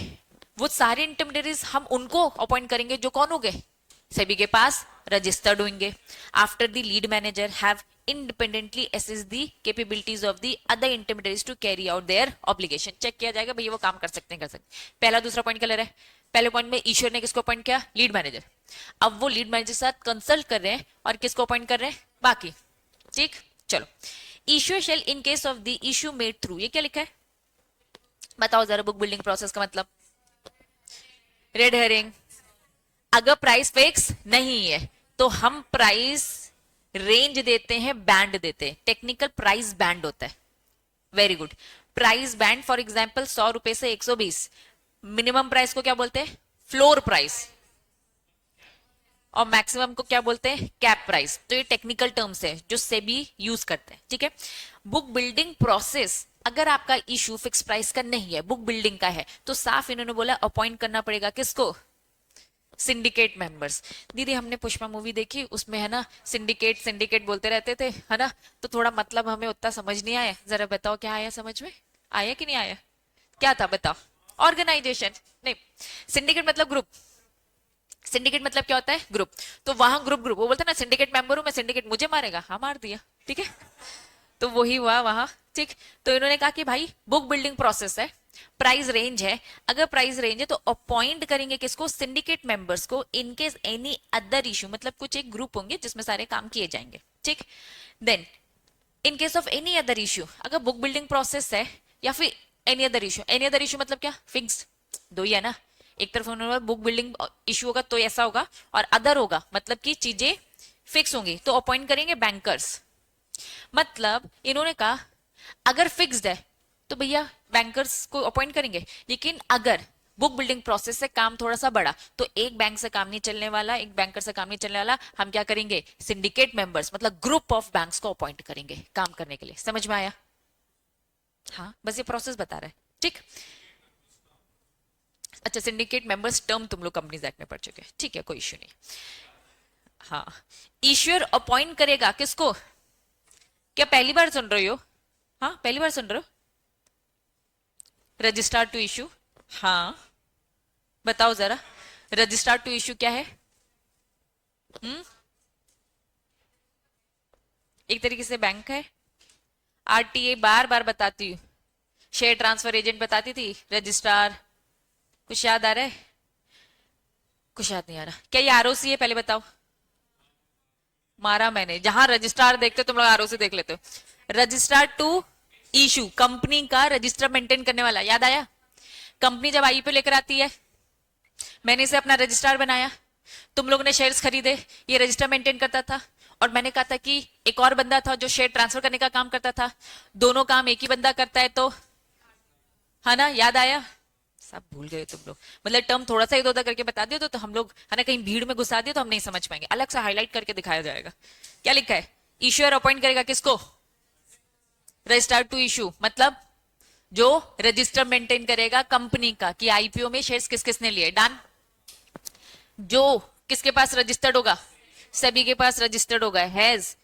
वो सारे इंटरमीडिएरीज हम उनको अपॉइंट करेंगे जो कौन हो गए, सेबी के पास रजिस्टर्ड होंगे। After the lead manager have independently assess the capabilities of the other intermediaries to carry out their obligation, check किया जाएगा भैया वो काम कर सकते हैं, कर सकते हैं। पहला दूसरा पॉइंट क्लियर है। पहले पॉइंट में ईश्वर ने किसको अपॉइंट किया, लीड मैनेजर। अब वो लीड मैनेजर के साथ कंसल्ट कर रहे हैं और किसको अपॉइंट कर रहे हैं, बाकी, ठीक। चलो issuer shall in case of the issue made through, ये क्या लिखा है बताओ जरा, बुक बिल्डिंग प्रोसेस का मतलब, रेड हेरिंग। अगर प्राइस फिक्स नहीं है तो हम प्राइस रेंज देते हैं, बैंड देते हैं, टेक्निकल प्राइस बैंड होता है। Very good, price band for example 100 रुपए से 120, मिनिमम प्राइस को क्या बोलते हैं, फ्लोर प्राइस, और मैक्सिमम को क्या बोलते हैं, कैप प्राइस। तो ये टेक्निकल टर्म्स है जो सेबी यूज करते हैं, ठीक है। बुक बिल्डिंग प्रोसेस, अगर आपका इशू फिक्स प्राइस का नहीं है, बुक बिल्डिंग का है, तो साफ इन्होंने बोला अपॉइंट करना पड़ेगा किसको, सिंडिकेट मेंबर्स। दीदी हमने पुष्पा मूवी देखी, उसमें है ना सिंडिकेट सिंडिकेट बोलते रहते थे, है ना, तो थोड़ा मतलब हमें उतना समझ नहीं आया, जरा बताओ क्या आया समझ में, आया कि नहीं आया, क्या था बताओ। ऑर्गेनाइजेशन नहीं, सिंडिकेट मतलब ग्रुप, सिंडिकेट मतलब क्या होता है, ग्रुप। तो वहां ग्रुप ग्रुप वो बोलते ना, सिंडिकेट मेंबर हूं मैं, सिंडिकेट मुझे मारेगा, हाँ मार दिया, ठीक है। तो वही हुआ वहां, ठीक। तो इन्होंने कहा कि भाई बुक बिल्डिंग प्रोसेस है, प्राइस रेंज है, अगर प्राइस रेंज है तो अपॉइंट करेंगे किसको, सिंडिकेट मेंबर्स को, इनकेस एनी अदर इशू, मतलब कुछ एक ग्रुप होंगे जिसमें सारे काम किए जाएंगे, ठीक। Then in case of any other issue, अगर बुक बिल्डिंग प्रोसेस है या फिर एनी अदर इशू मतलब क्या, फिक्स, दो ही है ना, एक तरफ उन्होंने बुक बिल्डिंग इशू होगा तो ऐसा होगा, और अदर होगा मतलब कि चीजें फिक्स होंगी तो अपॉइंट करेंगे बैंकर्स। मतलब इन्होंने कहा अगर फिक्स्ड है तो भैया बैंकर्स को अपॉइंट करेंगे, लेकिन अगर बुक बिल्डिंग प्रोसेस से काम थोड़ा सा बड़ा, तो एक बैंक से काम नहीं चलने वाला, एक बैंकर से काम नहीं चलने वाला, हम क्या करेंगे, सिंडिकेट मेंबर्स मतलब ग्रुप ऑफ बैंक्स को अपॉइंट करेंगे काम करने के लिए। समझ में आया, हाँ बस ये प्रोसेस बता रहा है, ठीक। अच्छा सिंडिकेट मेंबर्स टर्म तुम लोग कंपनीज एक्ट में पढ़ चुके हैं, ठीक है, कोई इश्यू नहीं। हाँ ईश्वर अपॉइंट करेगा किसको, क्या पहली बार सुन रही हो, हाँ पहली बार सुन रहे हो? रजिस्ट्रार टू इशू, हाँ बताओ जरा, रजिस्ट्रार टू इशू क्या है? हम्म, एक तरीके से बैंक है। आरटीए बार बार बताती हूँ, शेयर ट्रांसफर एजेंट बताती थी, रजिस्ट्रार। कुछ याद आ रहा है? कुछ याद नहीं आ रहा। क्या ये आरओसी है पहले बताओ? मारा मैंने, जहां रजिस्ट्रार देखते हो तुम लोग आरओसी देख लेते हो। रजिस्ट्रार टू इशू, कंपनी का रजिस्टर मेंटेन करने वाला, याद आया? कंपनी जब आईपीओ लेकर आती है, मैंने इसे अपना रजिस्ट्रार बनाया, तुम लोगों ने शेयर्स खरीदे, ये रजिस्टर मेंटेन करता था। और मैंने कहा था कि एक और बंदा था जो शेयर ट्रांसफर करने का काम करता था, दोनों काम एक ही बंदा करता है, तो है ना, याद आया? सब भूल गए तुम लोग, मतलब टर्म थोड़ा सा इधर उधर करके बता दियो तो हम लोग, है ना, कहीं भीड़ में घुसा दिया तो हम नहीं समझ पाएंगे, अलग से हाईलाइट करके दिखाया जाएगा। क्या लिखा है? इश्यूअर अपॉइंट करेगा किसको? रजिस्ट्रार टू इशू, मतलब जो रजिस्टर मेंटेन करेगा कंपनी का कि आईपीओ में शेयर्स किस किसने लिए। डन। जो किसके पास रजिस्टर्ड होगा? सभी के पास रजिस्टर्ड होगा, हैज।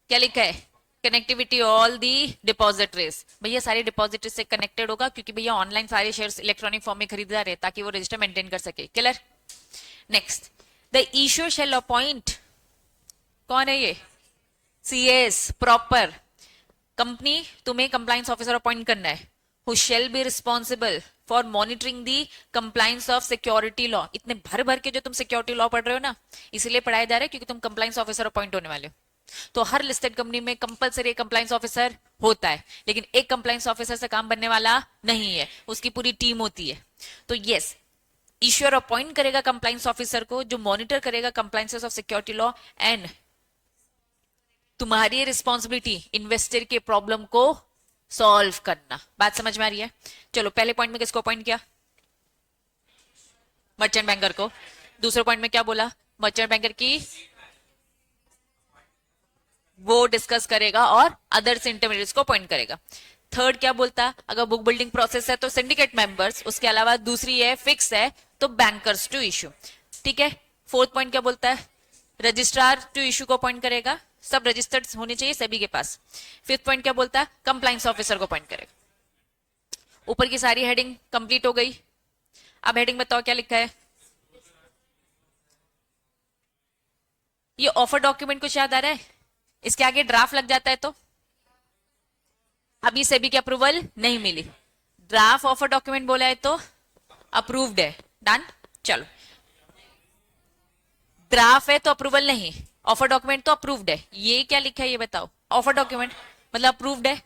क्या लिखा है? कनेक्टिविटी ऑल दी डिपॉजिटरीज, भैया सारे डिपॉजिटरी से कनेक्टेड होगा, क्योंकि भैया ऑनलाइन सारे शेयर्स इलेक्ट्रॉनिक फॉर्म में खरीदा रहे ताकि वो रजिस्टर मेंटेन कर सके। Clear? Next, the issuer shall appoint, कौन है ये? CS proper. कंपनी तुम्हें कंप्लायंस ऑफिसर अपॉइंट करना है, who shall be responsible for monitoring the compliance of security law. इतने भर भर के जो तुम सिक्योरिटी लॉ पढ़ रहे हो ना, इसलिए पढ़ाया जा रहा है क्योंकि तुम कंप्लायंस ऑफिसर अपॉइंट होने वाले हो। तो हर लिस्टेड कंपनी में कंपलसरी कंप्लायंस ऑफिसर होता है, लेकिन एक कंप्लायंस ऑफिसर से काम बनने वाला नहीं है, उसकी पूरी टीम होती है। तो यस, इश्यूअर अपॉइंट करेगा कंप्लायंस ऑफिसर को, जो मॉनिटर करेगा compliances of security law, and तुम्हारी रिस्पॉन्सिबिलिटी इन्वेस्टर के प्रॉब्लम को सॉल्व करना। बात समझ में आ रही है? चलो, पहले पॉइंट में किसको अपॉइंट किया? मर्चेंट बैंकर को। दूसरे पॉइंट में क्या बोला? मर्चेंट बैंकर की वो डिस्कस करेगा और अदर्स इंटरमीडिएट्स को अपॉइंट करेगा। थर्ड क्या बोलता? अगर बुक बिल्डिंग प्रोसेस है तो सिंडिकेट मेंबर्स, उसके अलावा दूसरी है फिक्स है तो बैंकर्स टू इशू। ठीक है। फोर्थ पॉइंट क्या बोलता है? रजिस्ट्रार टू इशू को अपॉइंट करेगा, सब रजिस्टर्ड होने चाहिए सभी के पास। फिफ्थ पॉइंट क्या बोलता है? कंप्लायंस ऑफिसर को अपॉइंट करेगा। ऊपर की सारी हेडिंग कंप्लीट हो गई। अब हेडिंग बताओ क्या लिखा है? ये ऑफर डॉक्यूमेंट कुछ याद आ रहा है? इसके आगे ड्राफ्ट लग जाता है तो अभी सेबी की अप्रूवल नहीं मिली, ड्राफ्ट ऑफर डॉक्यूमेंट बोला है तो अप्रूव्ड है। डन। चलो, ड्राफ्ट है तो अप्रूवल नहीं, ऑफर डॉक्यूमेंट तो अप्रूव्ड है। ये क्या लिखा है ये बताओ? ऑफर डॉक्यूमेंट मतलब अप्रूव्ड है।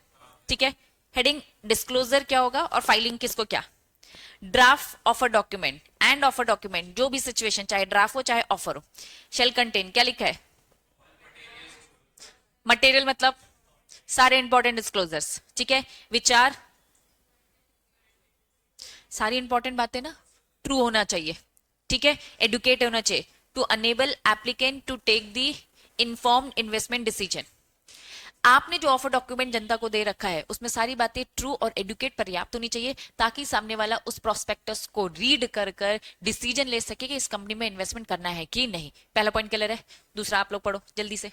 ठीक है। हेडिंग डिस्क्लोजर क्या होगा और फाइलिंग किसको क्या? Draft offer document and offer document, जो भी सिचुएशन, चाहे ड्राफ्ट हो चाहे ऑफर हो, शेल कंटेन, क्या लिखा है? मटेरियल मतलब सारे इंपॉर्टेंट डिस्क्लोजर्स। ठीक है। विचार, सारी इंपॉर्टेंट बातें ना ट्रू होना चाहिए। ठीक है। एडुकेट होना चाहिए, to enable applicant to take the informed investment decision. आपने जो ऑफर डॉक्यूमेंट जनता को दे रखा है उसमें सारी बातें ट्रू और एडुकेट पर्याप्त होनी चाहिए, ताकि सामने वाला उस प्रोस्पेक्टस को रीड कर कर डिसीजन ले सके कि इस कंपनी में इन्वेस्टमेंट करना है कि नहीं। पहला पॉइंट क्लियर है? दूसरा आप लोग पढ़ो जल्दी से।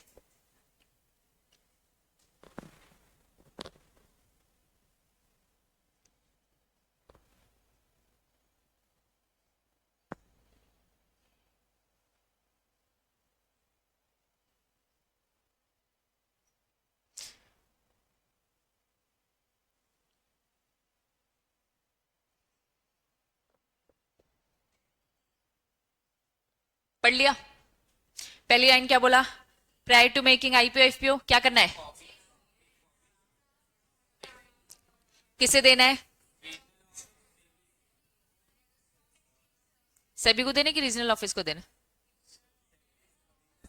पढ़ लिया? पहली लाइन क्या बोला? Prior to making IPO FPO क्या करना है? किसे देना है? सेबी को देने की रीजनल ऑफिस को देना?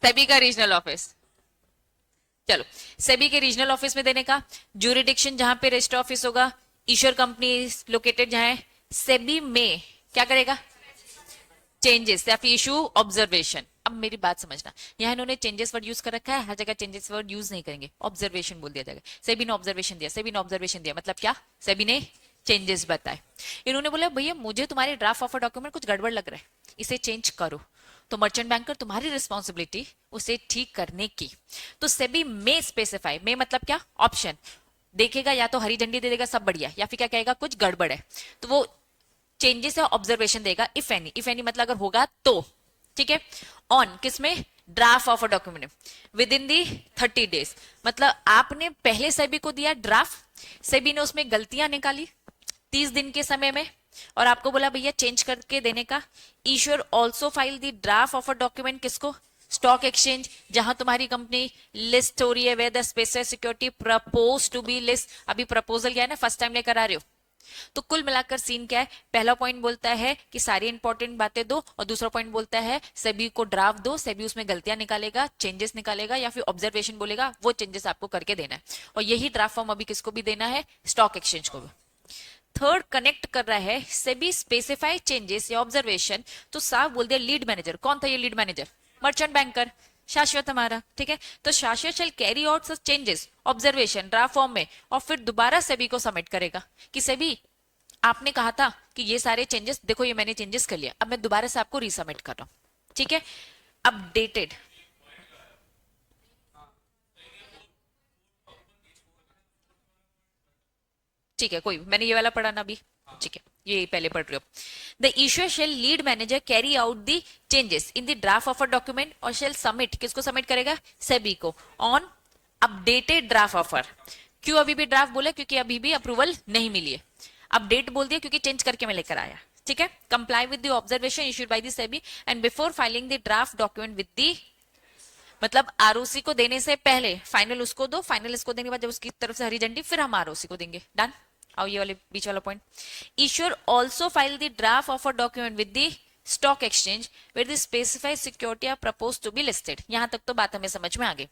सेबी का रीजनल ऑफिस। चलो, सेबी के रीजनल ऑफिस में देने का। ज्यूरिडिक्शन जहां पे रजिस्टर ऑफिस होगा, ईश्वर कंपनी लोकेटेड जहां है, सेबी में क्या करेगा? चेंजेस या फिर इशू ऑब्जर्वेशन। अब मेरी बात समझना, यहाँ इन्होंने चेंजेस वर्ड यूज कर रखा है, हर जगह चेंजेस वर्ड यूज नहीं करेंगे, ऑब्जर्वेशन बोल दिया जाएगा। सेबी ने ऑब्जर्वेशन दिया, सेबी ने ऑब्जर्वेशन दिया, मतलब क्या? सेबी ने चेंजेस बताए। इन्होंने बोला भैया मुझे तुम्हारे ड्राफ्ट ऑफर डॉक्यूमेंट कुछ गड़बड़ लग रहा है, इसे चेंज करो। तो मर्चेंट बैंकर तुम्हारी रिस्पॉन्सिबिलिटी उसे ठीक करने की। तो सेबी में स्पेसिफाई, में मतलब क्या? ऑप्शन, देखेगा या तो हरी झंडी दे देगा सब बढ़िया, या फिर क्या कहेगा कुछ गड़बड़ है, तो वो चेंजेस या ऑब्जर्वेशन देगा इफ एनी मतलब अगर होगा तो, ठीक है। ऑन किसमें, draft of a document with in the 30 days, मतलब आपने पहले सेबी को दिया ड्राफ्ट, सेबी ने उसमें गलतियां निकाली 30 दिन के समय में और आपको बोला भैया चेंज करके देने का। Ensure also file the draft of a document किसको, स्टॉक एक्सचेंज, जहां तुम्हारी कंपनी लिस्ट हो रही है, where the special security propose to be list. अभी प्रपोजल क्या है ना, फर्स्ट टाइम लेकर आ रहे हो, तो कुल मिलाकर सीन क्या है, पहला पॉइंट बोलता है कि सारी इंपॉर्टेंट बातें दो, और दूसरा पॉइंट बोलता है सेबी को ड्राफ्ट दो, सेबी उसमें गलतियां निकालेगा, चेंजेस निकालेगा या फिर ऑब्जर्वेशन बोलेगा, वो चेंजेस आपको करके देना है। और यही ड्राफ्ट फॉर्म अभी किसको भी देना है, स्टॉक एक्सचेंज को भी। थर्ड कनेक्ट कर रहा है सेबी स्पेसिफाई चेंजेस या ऑब्जर्वेशन, तो साफ बोल दिया लीड मैनेजर। कौन था ये लीड मैनेजर, मर्चेंट बैंकर शाश्वत हमारा, ठीक है। तो शाश्वत shall carry out such changes observation draft form में, और फिर दोबारा सेबी को सबमिट करेगा कि सेबी आपने कहा था कि ये सारे चेंजेस देखो, ये मैंने चेंजेस कर लिया, अब मैं दोबारा से आपको रीसबमिट कर रहा हूं, ठीक है। अपडेटेड, ठीक है, कोई मैंने ये वाला पढ़ा ना अभी, ठीक है, ये पहले पढ़ रहे हो। The issuer shall lead manager carry out the changes in the draft of a document और शेल सबमिट, किसको सबमिट करेगा, सेबी को, ऑन अपडेटेड ड्राफ्ट ऑफर। क्यों अभी भी ड्राफ्ट बोला, क्योंकि अभी भी अप्रूवल नहीं मिली है। अपडेट बोल दिया क्योंकि चेंज करके मैं लेकर आया, ठीक है। Comply with the observation issued by the SEBI and before filing the draft document with the, मतलब आरओसी को देने से पहले फाइनल उसको दो, फाइनल इसको देने के बाद जब उसकी तरफ से हरी झंडी फिर हम आरओसी को देंगे, डन। आओ ये वाले बीच वाला point, issuer also file the draft of a document with the stock exchange where the specified security are propose to be listed. यहां तक तो बात हमें समझ में आ गई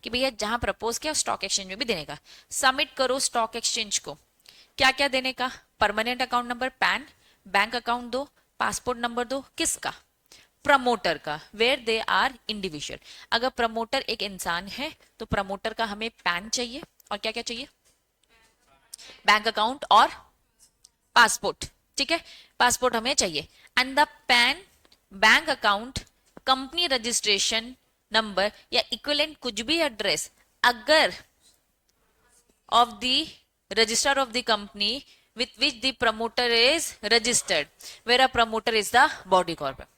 कि भैया जहां प्रपोज किया स्टॉक एक्सचेंज में भी देने का। सबमिट करो स्टॉक एक्सचेंज को, क्या क्या देने का, permanent account number pan, bank account दो, पासपोर्ट नंबर दो, किसका, प्रमोटर का, वेयर दे आर इंडिविजुअल। अगर प्रमोटर एक इंसान है तो प्रमोटर का हमें पैन चाहिए, और क्या क्या चाहिए, बैंक अकाउंट और पासपोर्ट, ठीक है, पासपोर्ट हमें चाहिए। And the pan, bank account, company registration number या इक्विवेलेंट कुछ भी एड्रेस अगर of the register of the company with which the promoter is registered, where a promoter is the body corporate।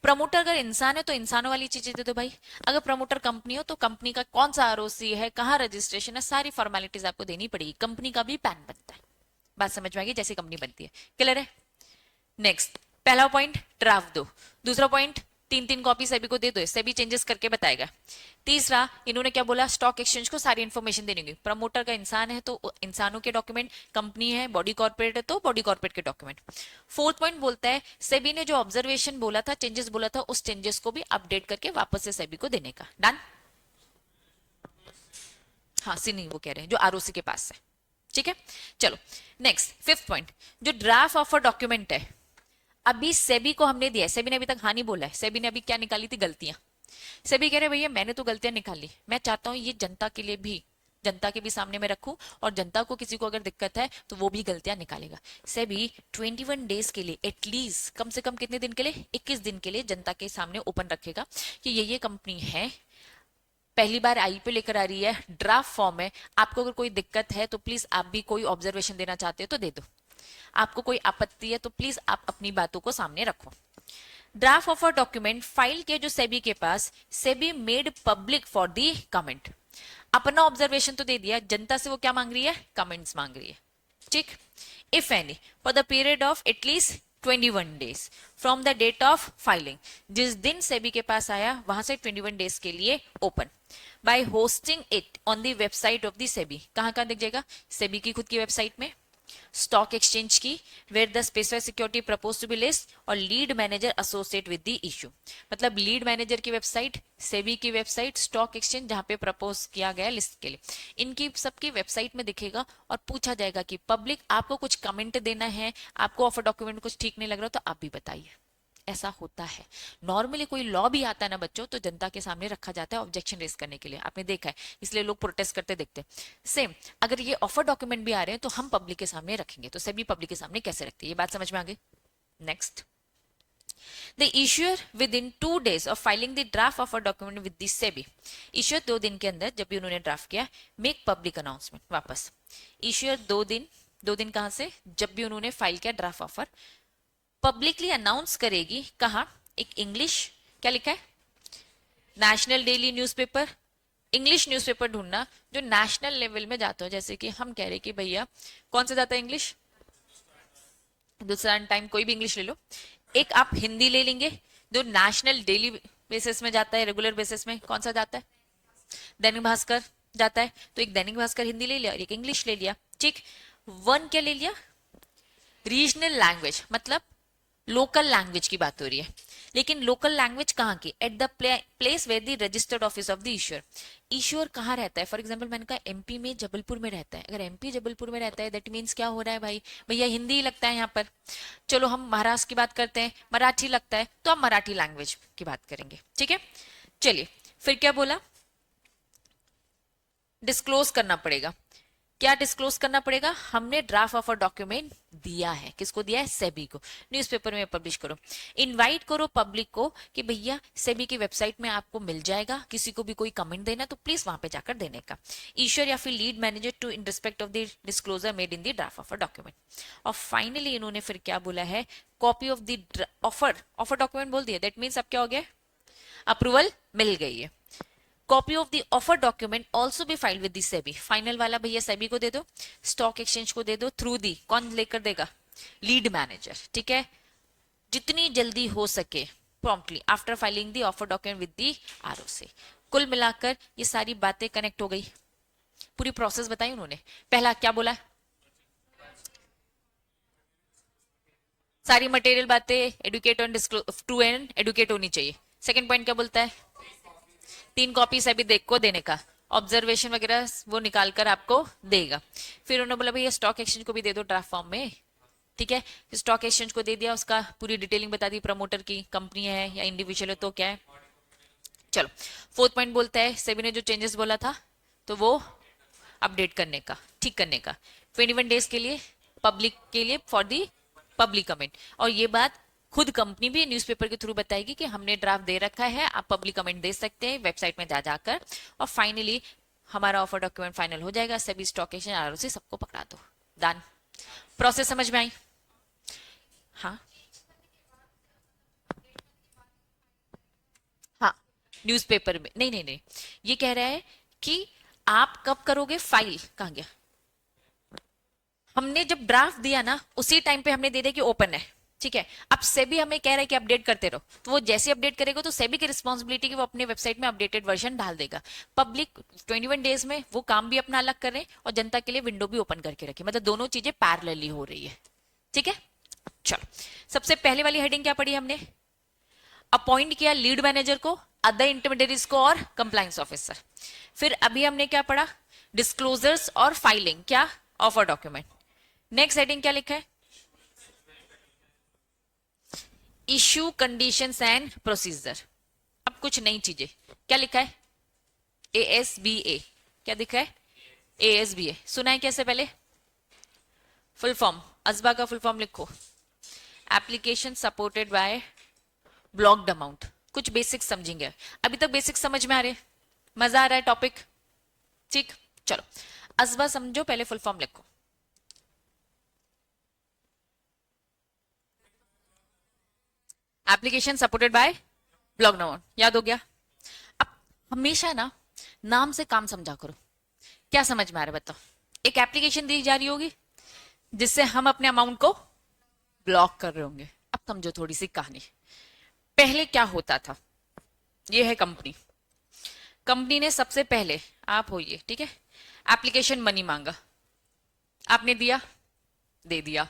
Promoter अगर इंसान है तो इंसानों वाली चीजें दे दो भाई, अगर प्रमोटर कंपनी हो तो कंपनी का कौन सा आरओसी है, कहाँ रजिस्ट्रेशन है, सारी फॉर्मेलिटीज आपको देनी पड़ेगी। कंपनी का भी पैन बनता है, बात समझ में आ गई, जैसी कंपनी बनती है, क्लियर है। नेक्स्ट, पहला पॉइंट ड्राफ्ट दो, दूसरा पॉइंट तीन तीन कॉपी सेबी को दे दो, सेबी चेंजेस करके बताएगा। तीसरा, इन्होंने क्या बोला, स्टॉक एक्सचेंज को सारी इंफॉर्मेशन देनी होगी। प्रमोटर का इंसान है तो इंसानों के डॉक्यूमेंट, कंपनी है बॉडी कॉर्पोरेट है तो बॉडी कॉर्पोरेट के डॉक्यूमेंट। फोर्थ पॉइंट बोलता है सेबी ने जो ऑब्जर्वेशन बोला था, चेंजेस बोला था, उस चेंजेस को भी अपडेट करके वापस से सेबी को देने का, डन। हाँ नहीं वो कह रहे हैं जो आरओसी के पास है, ठीक है। चलो नेक्स्ट, फिफ्थ पॉइंट, जो ड्राफ्ट ऑफ अ डॉक्यूमेंट है, अभी सेबी को हमने दिया है, सेबी ने अभी तक हाँ नहीं बोला है, सेबी ने अभी क्या निकाली थी, गलतियां। सेबी कह रहे भैया मैंने तो गलतियां निकाली, मैं चाहता हूं ये जनता के लिए भी, जनता के भी सामने में रखूं, और जनता को किसी को अगर दिक्कत है तो वो भी गलतियां निकालेगा। सेबी 21 डेज के लिए एटलीस्ट, कम से कम कितने दिन के लिए, 21 दिन के लिए जनता के सामने ओपन रखेगा कि ये कंपनी है, पहली बार आईपीओ लेकर आ रही है, ड्राफ्ट फॉर्म है, आपको अगर कोई दिक्कत है तो प्लीज आप भी कोई ऑब्जर्वेशन देना चाहते हो तो दे दो, आपको कोई आपत्ति है तो प्लीज आप अपनी बातों को सामने रखो। Draft of a document file के जो सेबी के पास, SEBI made public for the comment. अपना ऑब्जर्वेशन तो दे दिया, जनता से वो क्या मांग रही है, कमेंट्स मांग रही है, ठीक। If any for the period of at least 21 days from the date of filing, जिस दिन सेबी के पास आया वहां से 21 डेज के लिए open, by hosting it on the website of the SEBI. कहां कहां दिख जाएगा, सेबी की खुद की वेबसाइट में, स्टॉक एक्सचेंज की where the specified security propose to be list, और lead manager associate with the issue. मतलब लीड मैनेजर की वेबसाइट, सेबी की वेबसाइट, स्टॉक एक्सचेंज जहां पे प्रपोज किया गया लिस्ट के लिए, इनकी सबकी वेबसाइट में दिखेगा, और पूछा जाएगा कि पब्लिक आपको कुछ कमेंट देना है, आपको ऑफर डॉक्यूमेंट कुछ ठीक नहीं लग रहा तो आप भी बताइए। ऐसा होता है नॉर्मली, कोई लॉ भी आता है ना बच्चों तो जनता के सामने रखा जाता है ऑब्जेक्शन रेज करने के लिए, आपने देखा है, इसलिए लोग प्रोटेस्ट करते देखते हैं। सेम अगर ये ऑफर डॉक्यूमेंट भी आ रहे हैं तो हम पब्लिक के सामने रखेंगे, तो सभी पब्लिक के सामने कैसे रखते हैं, ये बात समझ में आ गई। Next, the issuer with in 2 days of filing the draft of a document with the SEBI, issuer 2 दिन के अंदर जब भी उन्होंने ड्राफ्ट किया, मेक पब्लिक अनाउंसमेंट, वापस इश्यूअर 2 दिन, 2 दिन कहां से, जब भी उन्होंने फाइल किया ड्राफ्ट ऑफर, पब्लिकली अनाउंस करेगी, कहा, एक इंग्लिश, क्या लिखा है, national daily newspaper, English newspaper ढूंढना जो नेशनल लेवल में जाता हो, जैसे कि हम कह रहे कि भैया कौन सा जाता है इंग्लिश, हिंदुस्तान टाइम, कोई भी इंग्लिश ले लो। एक आप हिंदी ले लेंगे जो नेशनल डेली बेसिस में जाता है, रेगुलर बेसिस में कौन सा जाता है, दैनिक भास्कर जाता है, तो एक दैनिक भास्कर हिंदी ले लिया और एक इंग्लिश ले लिया, ठीक। वन क्या ले लिया, रीजनल लैंग्वेज, मतलब लोकल लैंग्वेज की बात हो रही है, लेकिन लोकल लैंग्वेज कहाँ की, at the place where the registered office of the issuer, issuer कहाँ रहता है, फॉर एग्जांपल मैंने कहा एमपी में, जबलपुर में रहता है, अगर एमपी जबलपुर में रहता है दैट मीन्स क्या हो रहा है भाई, भैया हिंदी ही लगता है यहाँ पर। चलो हम महाराष्ट्र की बात करते हैं, मराठी लगता है, तो हम मराठी लैंग्वेज की बात करेंगे, ठीक है। चलिए फिर क्या बोला, डिस्क्लोज करना पड़ेगा, क्या डिस्क्लोज करना पड़ेगा, हमने ड्राफ्ट ऑफ अ डॉक्यूमेंट दिया है, किसको दिया है, सेबी को, न्यूज़पेपर में पब्लिश करो, इनवाइट करो पब्लिक को कि भैया सेबी की वेबसाइट में आपको मिल जाएगा, किसी को भी कोई कमेंट देना तो प्लीज वहां पे जाकर देने का, ईश्वर या फिर lead manager to in respect of the disclosure made in the draft of a document. और फाइनली इन्होंने फिर क्या बोला है, copy of the offer document बोल दिया, दैट मीन्स अब क्या हो गया, अप्रूवल मिल गई है। Copy of the offer document also भी file with the SEBI, final वाला भैया सेबी को दे दो, स्टॉक एक्सचेंज को दे दो, थ्रू दी, कौन लेकर देगा, लीड मैनेजर, ठीक है, जितनी जल्दी हो सके, promptly after filing the offer document with the ROC. कुल मिलाकर ये सारी बातें कनेक्ट हो गई, पूरी प्रोसेस बताई उन्होंने। पहला क्या बोला, सारी मटेरियल बातें educate on to and educate होनी चाहिए। सेकंड पॉइंट क्या बोलता है, 3 कॉपी सभी देख को देने का, ऑब्जर्वेशन वगैरह वो निकाल कर आपको देगा। फिर उन्होंने बोला भैया स्टॉक एक्सचेंज को भी दे दो ड्राफ्ट फॉर्म में, ठीक है, स्टॉक एक्सचेंज को दे दिया, उसका पूरी डिटेलिंग बता दी, प्रमोटर की, कंपनी है या इंडिविजुअल है तो क्या है। चलो फोर्थ पॉइंट बोलता है सेबी ने जो चेंजेस बोला था तो वो अपडेट करने का, ठीक करने का, 21 डेज के लिए पब्लिक के लिए फॉर दी पब्लिक कमेंट। और ये बात खुद कंपनी भी न्यूज़पेपर के थ्रू बताएगी कि हमने ड्राफ्ट दे रखा है, आप पब्लिक कमेंट दे सकते हैं वेबसाइट में जा जाकर, और फाइनली हमारा ऑफर डॉक्यूमेंट फाइनल हो जाएगा, सभी स्टॉक एक्सचेंज आरओसी सबको पकड़ा दो, डन। प्रोसेस समझ में आई, हाँ हाँ, न्यूज़पेपर में नहीं नहीं नहीं, ये कह रहा है कि आप कब करोगे फाइल, कहाँ गया, हमने जब ड्राफ्ट दिया ना उसी टाइम पे हमने दे दिया कि ओपन है, ठीक है। अब सेबी हमें कह रहा है कि अपडेट करते रहो, तो वो जैसे अपडेट करेगा तो सेबी की रिस्पॉन्सिबिलिटी कि वो अपने वेबसाइट में अपडेटेड वर्जन डाल देगा। पब्लिक 21 डेज में वो काम भी अपना अलग कर रहे हैं और जनता के लिए विंडो भी ओपन करके रखे, मतलब दोनों चीजें पैरेलली हो रही है, ठीक है। चलो सबसे पहले वाली हेडिंग क्या पढ़ी हमने, अपॉइंट किया लीड मैनेजर को, अदर इंटरमीडिएरीज को और कंप्लायंस ऑफिसर। फिर अभी हमने क्या पढ़ा, डिस्क्लोजर्स और फाइलिंग, क्या, ऑफर डॉक्यूमेंट। नेक्स्ट हेडिंग क्या लिखा है, इश्यू कंडीशंस एंड प्रोसीजर। अब कुछ नई चीजें, क्या लिखा है, ASBA, क्या दिखा है, ASBA सुना है कैसे, पहले फुल फॉर्म, असबा का फुल फॉर्म लिखो, application supported by blocked amount. कुछ बेसिक्स समझेंगे, अभी तक बेसिक्स समझ में आ रहे, मजा आ रहा है टॉपिक, ठीक। चलो असबा समझो, पहले फुल फॉर्म लिखो, application supported by blocked amount, याद हो गया। अब हमेशा ना नाम से काम समझा करो, क्या समझ में आ रहा है बताओ, एक एप्लीकेशन दी जा रही होगी जिससे हम अपने अमाउंट को ब्लॉक कर रहे होंगे। अब समझो थोड़ी सी कहानी, पहले क्या होता था, ये है कंपनी, कंपनी ने सबसे पहले, आप होइए ठीक है, एप्लीकेशन मनी मांगा, आपने दिया, दे दिया,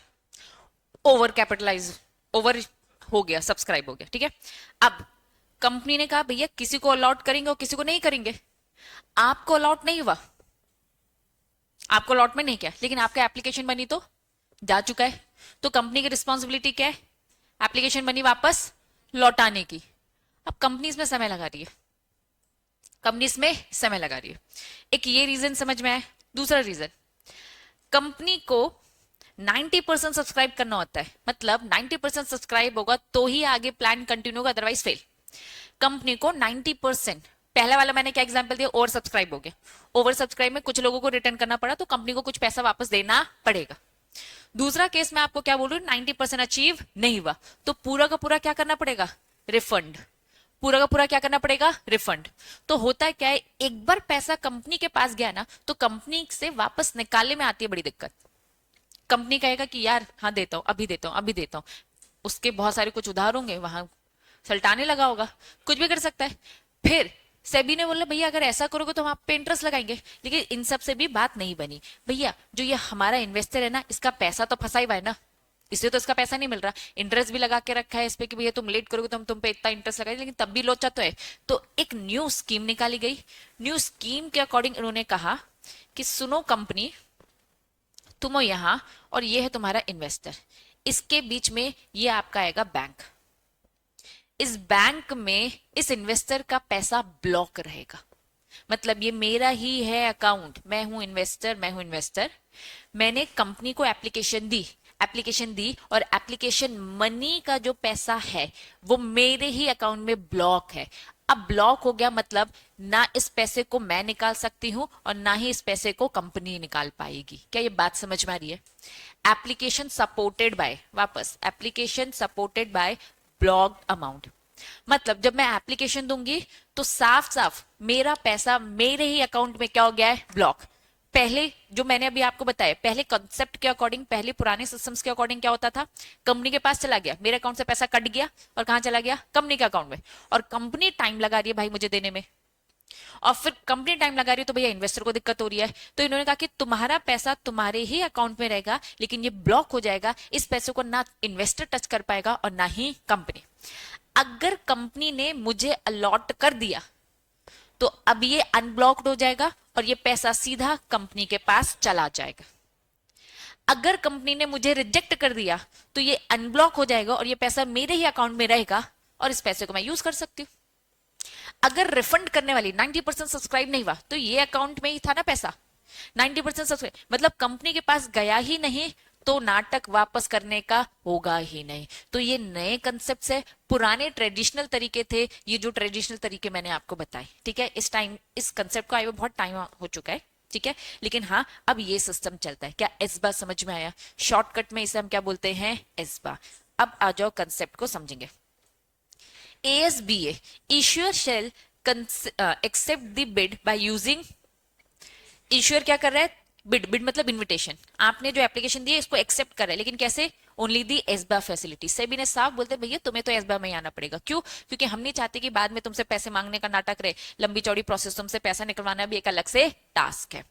ओवर कैपिटलाइज, ओवर हो गया, सब्सक्राइब हो गया, ठीक है। अब कंपनी ने कहा भैया किसी को अलॉट करेंगे और किसी को नहीं करेंगे, आपको अलॉट नहीं हुआ, आपको अलॉटमेंट नहीं किया, लेकिन आपका एप्लीकेशन मनी तो जा चुका है, तो कंपनी की रिस्पॉन्सिबिलिटी क्या है, एप्लीकेशन मनी वापस लौटाने की। अब कंपनी इसमें समय लगा रही है, कंपनी इसमें समय लगा रही है, एक ये रीजन समझ में आया। दूसरा रीजन, कंपनी को 90% सब्सक्राइब करना होता है, मतलब 90% सब्सक्राइब होगा तो ही आगे प्लान कंटिन्यू होगा, अदरवाइज फेल। कंपनी को 90%, पहला वाला मैंने क्या एग्जांपल दिया, ओवर सब्सक्राइब हो गया, ओवर सब्सक्राइब में कुछ लोगों को रिटर्न करना पड़ा तो कंपनी को कुछ पैसा वापस देना पड़ेगा। दूसरा केस मैं आपको क्या बोल रही हूँ, 90% अचीव नहीं हुआ तो पूरा का पूरा क्या करना पड़ेगा, रिफंड। पूरा का पूरा क्या करना पड़ेगा, रिफंड। तो होता है क्या है, एक बार पैसा कंपनी के पास गया ना तो कंपनी से वापस निकालने में आती है बड़ी दिक्कत। कंपनी कहेगा कि यार हाँ देता हूँ, अभी देता हूँ, अभी देता हूँ, उसके बहुत सारे कुछ उधार होंगे, वहां सल्टाने लगा होगा, कुछ भी कर सकता है। फिर सेबी ने बोला भैया अगर ऐसा करोगे तो हम आप पे इंटरेस्ट लगाएंगे, लेकिन इन सब से भी बात नहीं बनी। भैया जो ये हमारा इन्वेस्टर है ना, इसका पैसा तो फंसा ही हुआ है ना, इससे तो इसका पैसा नहीं मिल रहा, इंटरेस्ट भी लगा के रखा है इस पे कि भैया तुम लेट करोगे तो हम तुम पे इतना इंटरेस्ट लगाएंगे, लेकिन तब भी लोचा तो है। तो एक न्यू स्कीम निकाली गई। न्यू स्कीम के अकॉर्डिंग उन्होंने कहा कि सुनो कंपनी, तुम हो यहाँ और ये है तुम्हारा इन्वेस्टर, इसके बीच में ये आपका आएगा बैंक। इस बैंक में इस इन्वेस्टर का पैसा ब्लॉक रहेगा, मतलब ये मेरा ही है अकाउंट, मैं हूं इन्वेस्टर, मैं हूं इन्वेस्टर, मैंने कंपनी को एप्लीकेशन दी और एप्लीकेशन मनी का जो पैसा है वो मेरे ही अकाउंट में ब्लॉक है। अब ब्लॉक हो गया मतलब ना इस पैसे को मैं निकाल सकती हूं और ना ही इस पैसे को कंपनी निकाल पाएगी। क्या ये बात समझ में आ रही है? एप्लीकेशन सपोर्टेड बाय, वापस application supported by blocked amount, मतलब जब मैं एप्लीकेशन दूंगी तो साफ साफ मेरा पैसा मेरे ही अकाउंट में क्या हो गया है, ब्लॉक। पहले जो मैंने अभी आपको बताया, पहले कॉन्सेप्ट के अकॉर्डिंग, पहले पुराने सिस्टम्स के अकॉर्डिंग क्या होता था, कंपनी के पास चला गया, मेरे अकाउंट से पैसा कट गया और कहां चला गया, कंपनी के अकाउंट में, और कंपनी टाइम लगा रही है भाई मुझे देने में, और फिर कंपनी टाइम लगा रही है तो भैया इन्वेस्टर को दिक्कत हो रही है। तो इन्होंने कहा कि तुम्हारा पैसा तुम्हारे ही अकाउंट में रहेगा, लेकिन ये ब्लॉक हो जाएगा, इस पैसे को ना इन्वेस्टर टच कर पाएगा और ना ही कंपनी। अगर कंपनी ने मुझे अलॉट कर दिया तो अब ये अनब्लॉक्ड हो जाएगा और ये पैसा सीधा कंपनी के पास चला जाएगा। अगर कंपनी ने मुझे रिजेक्ट कर दिया तो ये अनब्लॉक हो जाएगा और ये पैसा मेरे ही अकाउंट में रहेगा और इस पैसे को मैं यूज कर सकती हूँ। अगर रिफंड करने वाली 90% सब्सक्राइब नहीं हुआ तो ये अकाउंट में ही था ना पैसा, 90% सब्सक्राइब मतलब कंपनी के पास गया ही नहीं तो नाटक वापस करने का होगा ही नहीं। तो ये नए कंसेप्ट है, पुराने ट्रेडिशनल तरीके थे, ये जो ट्रेडिशनल तरीके मैंने आपको बताए, ठीक है। इस कंसेप्ट को आए हुए बहुत टाइम हो चुका है, ठीक है, लेकिन हाँ अब ये सिस्टम चलता है। क्या एसबा समझ में आया? शॉर्टकट में इसे हम क्या बोलते हैं, एसबा। अब आ जाओ कंसेप्ट को समझेंगे। ASBA, issuer shall accept the bid by using, ईश्वर क्या कर रहा है, बिड मतलब इनविटेशन, आपने जो एप्लीकेशन दी है इसको एक्सेप्ट कर रहा है, लेकिन कैसे, only the ASBA facility. SEBI ने साफ बोलते भैया तुम्हें तो एसबा में ही आना पड़ेगा। क्यों? क्योंकि हम नहीं चाहते कि बाद में तुमसे पैसे मांगने का नाटक रहे, लंबी चौड़ी प्रोसेस, तुमसे पैसा निकलवाना भी एक अलग से टास्क है,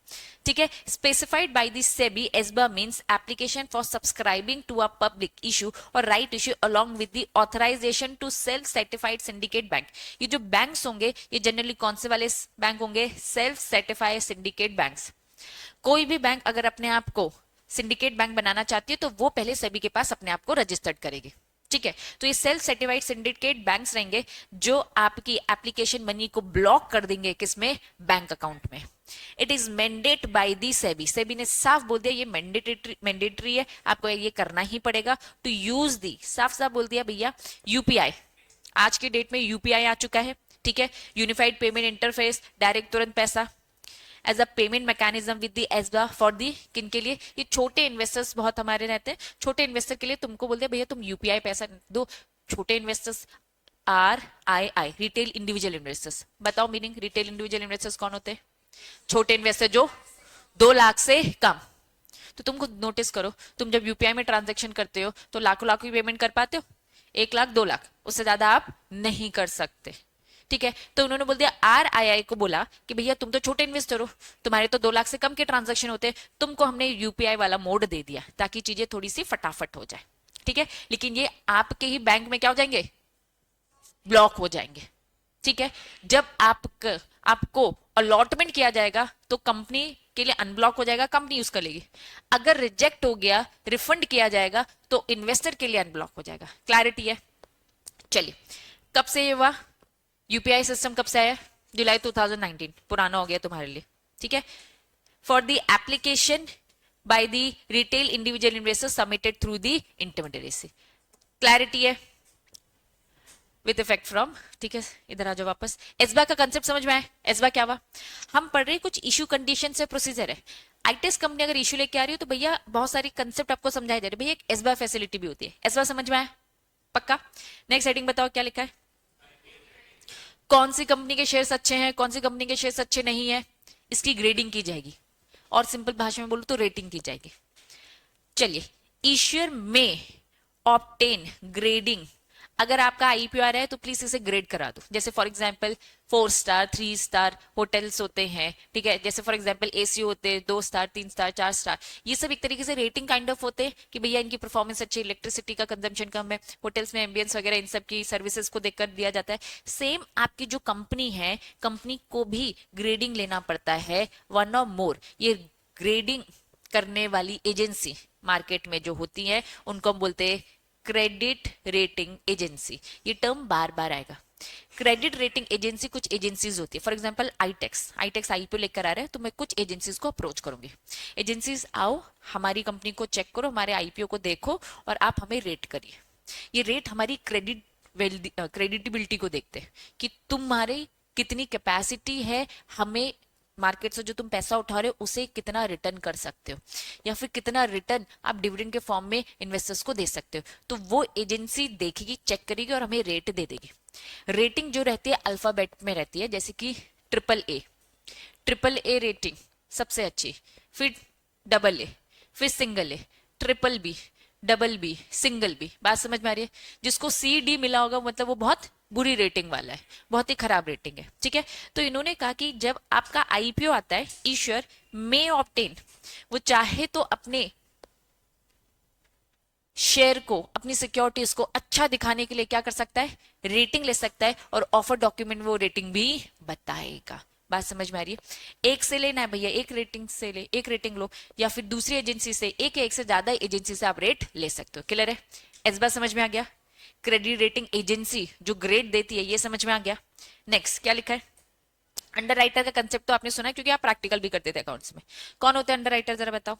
ठीक है। Specified by the SEBI, ASBA means application for subscribing to a public issue or right issue along with the authorization to self certified syndicate bank. ये जो बैंक्स होंगे ये जनरली कौन से वाले बैंक होंगे, सेल्फ सर्टिफाइड सिंडिकेट बैंक्स। कोई भी बैंक अगर अपने आप को सिंडिकेट बैंक बनाना चाहती है तो वो पहले सेबी के पास अपने आप को रजिस्टर्ड करेगी, ठीक है। तो ये सेल्फ सर्टिफाइड सिंडिकेट बैंक्स रहेंगे जो आपकी एप्लीकेशन मनी को ब्लॉक कर देंगे, किसमें, बैंक अकाउंट में। It is mandate by the SEBI, SEBI ने साफ बोल दिया ये मैंडेटरी है, आपको ये करना ही पड़ेगा टू यूज दी, साफ साफ बोल दिया भैया यूपीआई। आज के डेट में यूपीआई आ चुका है, ठीक है, यूनिफाइड पेमेंट इंटरफेस, डायरेक्ट तुरंत पैसा as a payment mechanism with the ASBA for the, किन के लिए, ये छोटे इन्वेस्टर्स बहुत हमारे रहते हैं, छोटे इन्वेस्टर के लिए तुमको बोलते हैं भैया तुम यूपीआई पैसा दो। छोटे investors RII, retail individual investors. बताओ मीनिंग, रिटेल इंडिविजुअल इन्वेस्टर्स कौन होते हैं? छोटे इन्वेस्टर जो 2 लाख से कम। तो तुम खुद नोटिस करो, तुम जब यूपीआई में ट्रांजेक्शन करते हो तो लाखों लाखों की पेमेंट कर पाते हो? 1 लाख 2 लाख, उससे ज्यादा आप नहीं कर सकते, ठीक है। तो उन्होंने बोल दिया, RII को बोला कि भैया तुम तो छोटे इन्वेस्टर हो, तुम्हारे तो 2 लाख से कम के ट्रांजैक्शन होते हैं, तुमको हमने यूपीआई वाला मोड दे दिया ताकि चीजें थोड़ी सी फटाफट हो जाए, ठीक है। लेकिन ये आपके ही बैंक में क्या हो जाएंगे, ब्लॉक हो जाएंगे, ठीक है। जब आपको अलॉटमेंट किया जाएगा तो कंपनी के लिए अनब्लॉक हो जाएगा, कंपनी यूज कर लेगी। अगर रिजेक्ट हो गया, रिफंड किया जाएगा तो इन्वेस्टर के लिए अनब्लॉक हो जाएगा। क्लैरिटी है? चलिए, कब से ये हुआ, यूपीआई सिस्टम कब से आया, जुलाई 2019, पुराना हो गया तुम्हारे लिए, ठीक है। For the application by the retail individual investor submitted through the intermediate. Clarity है विद इफेक्ट फ्रॉम, ठीक है। इधर आ जाओ वापस। एसबा का कंसेप्ट समझ में आया? एसबा क्या हुआ? हम पढ़ रहे कुछ इशू कंडीशन से प्रोसीजर है। आईटेस कंपनी अगर इशू लेके आ रही हो तो भैया बहुत सारी कंसेप्ट आपको समझाए जा रहे हैं। भैया एक एसबा फैसिलिटी भी होती है। एसबा समझ में आया? पक्का? नेक्स्ट हेडिंग बताओ क्या लिखा है? कौन सी कंपनी के शेयर्स अच्छे हैं, कौन सी कंपनी के शेयर्स अच्छे नहीं है, इसकी ग्रेडिंग की जाएगी, और सिंपल भाषा में बोलूं तो रेटिंग की जाएगी। चलिए, इश्यूअर में ऑब्टेन ग्रेडिंग। अगर आपका आईपीओ आ रहा है तो प्लीज इसे ग्रेड करा दो। जैसे for example 4 star 3 star hotels होते हैं, ठीक है। जैसे फॉर एग्जांपल एसी होते हैं 2 स्टार 3 स्टार 4 स्टार। ये सब एक तरीके से रेटिंग काइंड ऑफ होते हैं कि भैया इनकी परफॉर्मेंस अच्छी, इलेक्ट्रिसिटी का कंजम्पशन कम है, होटल्स में एम्बियंस वगैरह, इन सब की सर्विसेज को देखकर दिया जाता है। सेम आपकी जो कंपनी है, कंपनी को भी ग्रेडिंग लेना पड़ता है, वन और मोर। ये ग्रेडिंग करने वाली एजेंसी मार्केट में जो होती है उनको हम बोलते हैं क्रेडिट रेटिंग एजेंसी। ये टर्म बार बार आएगा। क्रेडिट रेटिंग एजेंसी कुछ एजेंसीज होती है। फॉर एग्जांपल आईटेक्स आईपीओ लेकर आ रहा है तो मैं कुछ एजेंसीज को अप्रोच करूंगी। एजेंसीज आओ, हमारी कंपनी को चेक करो, हमारे आईपीओ को देखो और आप हमें रेट करिए। ये रेट हमारी क्रेडिटिबिलिटी को देखते हैं कि तुम्हारी कितनी कैपेसिटी है, हमें मार्केट से जो तुम पैसा उठा रहे हो उसे कितना रिटर्न कर सकते हो, या फिर कितना रिटर्न आप डिविडेंड के फॉर्म में इन्वेस्टर्स को दे सकते हो। तो वो एजेंसी देखेगी, चेक करेगी और हमें रेट दे देगी। रेटिंग जो रहती है अल्फाबेट में रहती है, जैसे कि ट्रिपल ए रेटिंग सबसे अच्छी, फिर AA, फिर सिंगल ए, BBB, BB, सिंगल बी। बात समझ में आ रही है? जिसको CD मिला होगा मतलब वो बहुत बुरी रेटिंग वाला है, बहुत ही खराब रेटिंग है, ठीक है। तो इन्होंने कहा कि जब आपका आईपीओ आता है, इश्यूअर मे ऑब्टेन, वो चाहे तो अपने शेयर को, अपनी सिक्योरिटीज को अच्छा दिखाने के लिए क्या कर सकता है, रेटिंग ले सकता है, और ऑफर डॉक्यूमेंट में वो रेटिंग भी बताएगा। बात समझ में आ रही है? एक से लेना है भैया, एक रेटिंग से ले, एक रेटिंग लो, या फिर दूसरी एजेंसी से, एक या एक से ज्यादा एजेंसी से आप रेट ले सकते हो। क्लियर है? इस बात समझ में आ गया? क्रेडिट रेटिंग एजेंसी जो ग्रेड देती है, ये समझ में आ गया। नेक्स्ट क्या लिखा है? अंडरराइटर का कंसेप्ट तो आपने सुना है क्योंकि आप प्रैक्टिकल भी करते थे अकाउंट्स में। कौन होते हैं अंडरराइटर, जरा बताओ।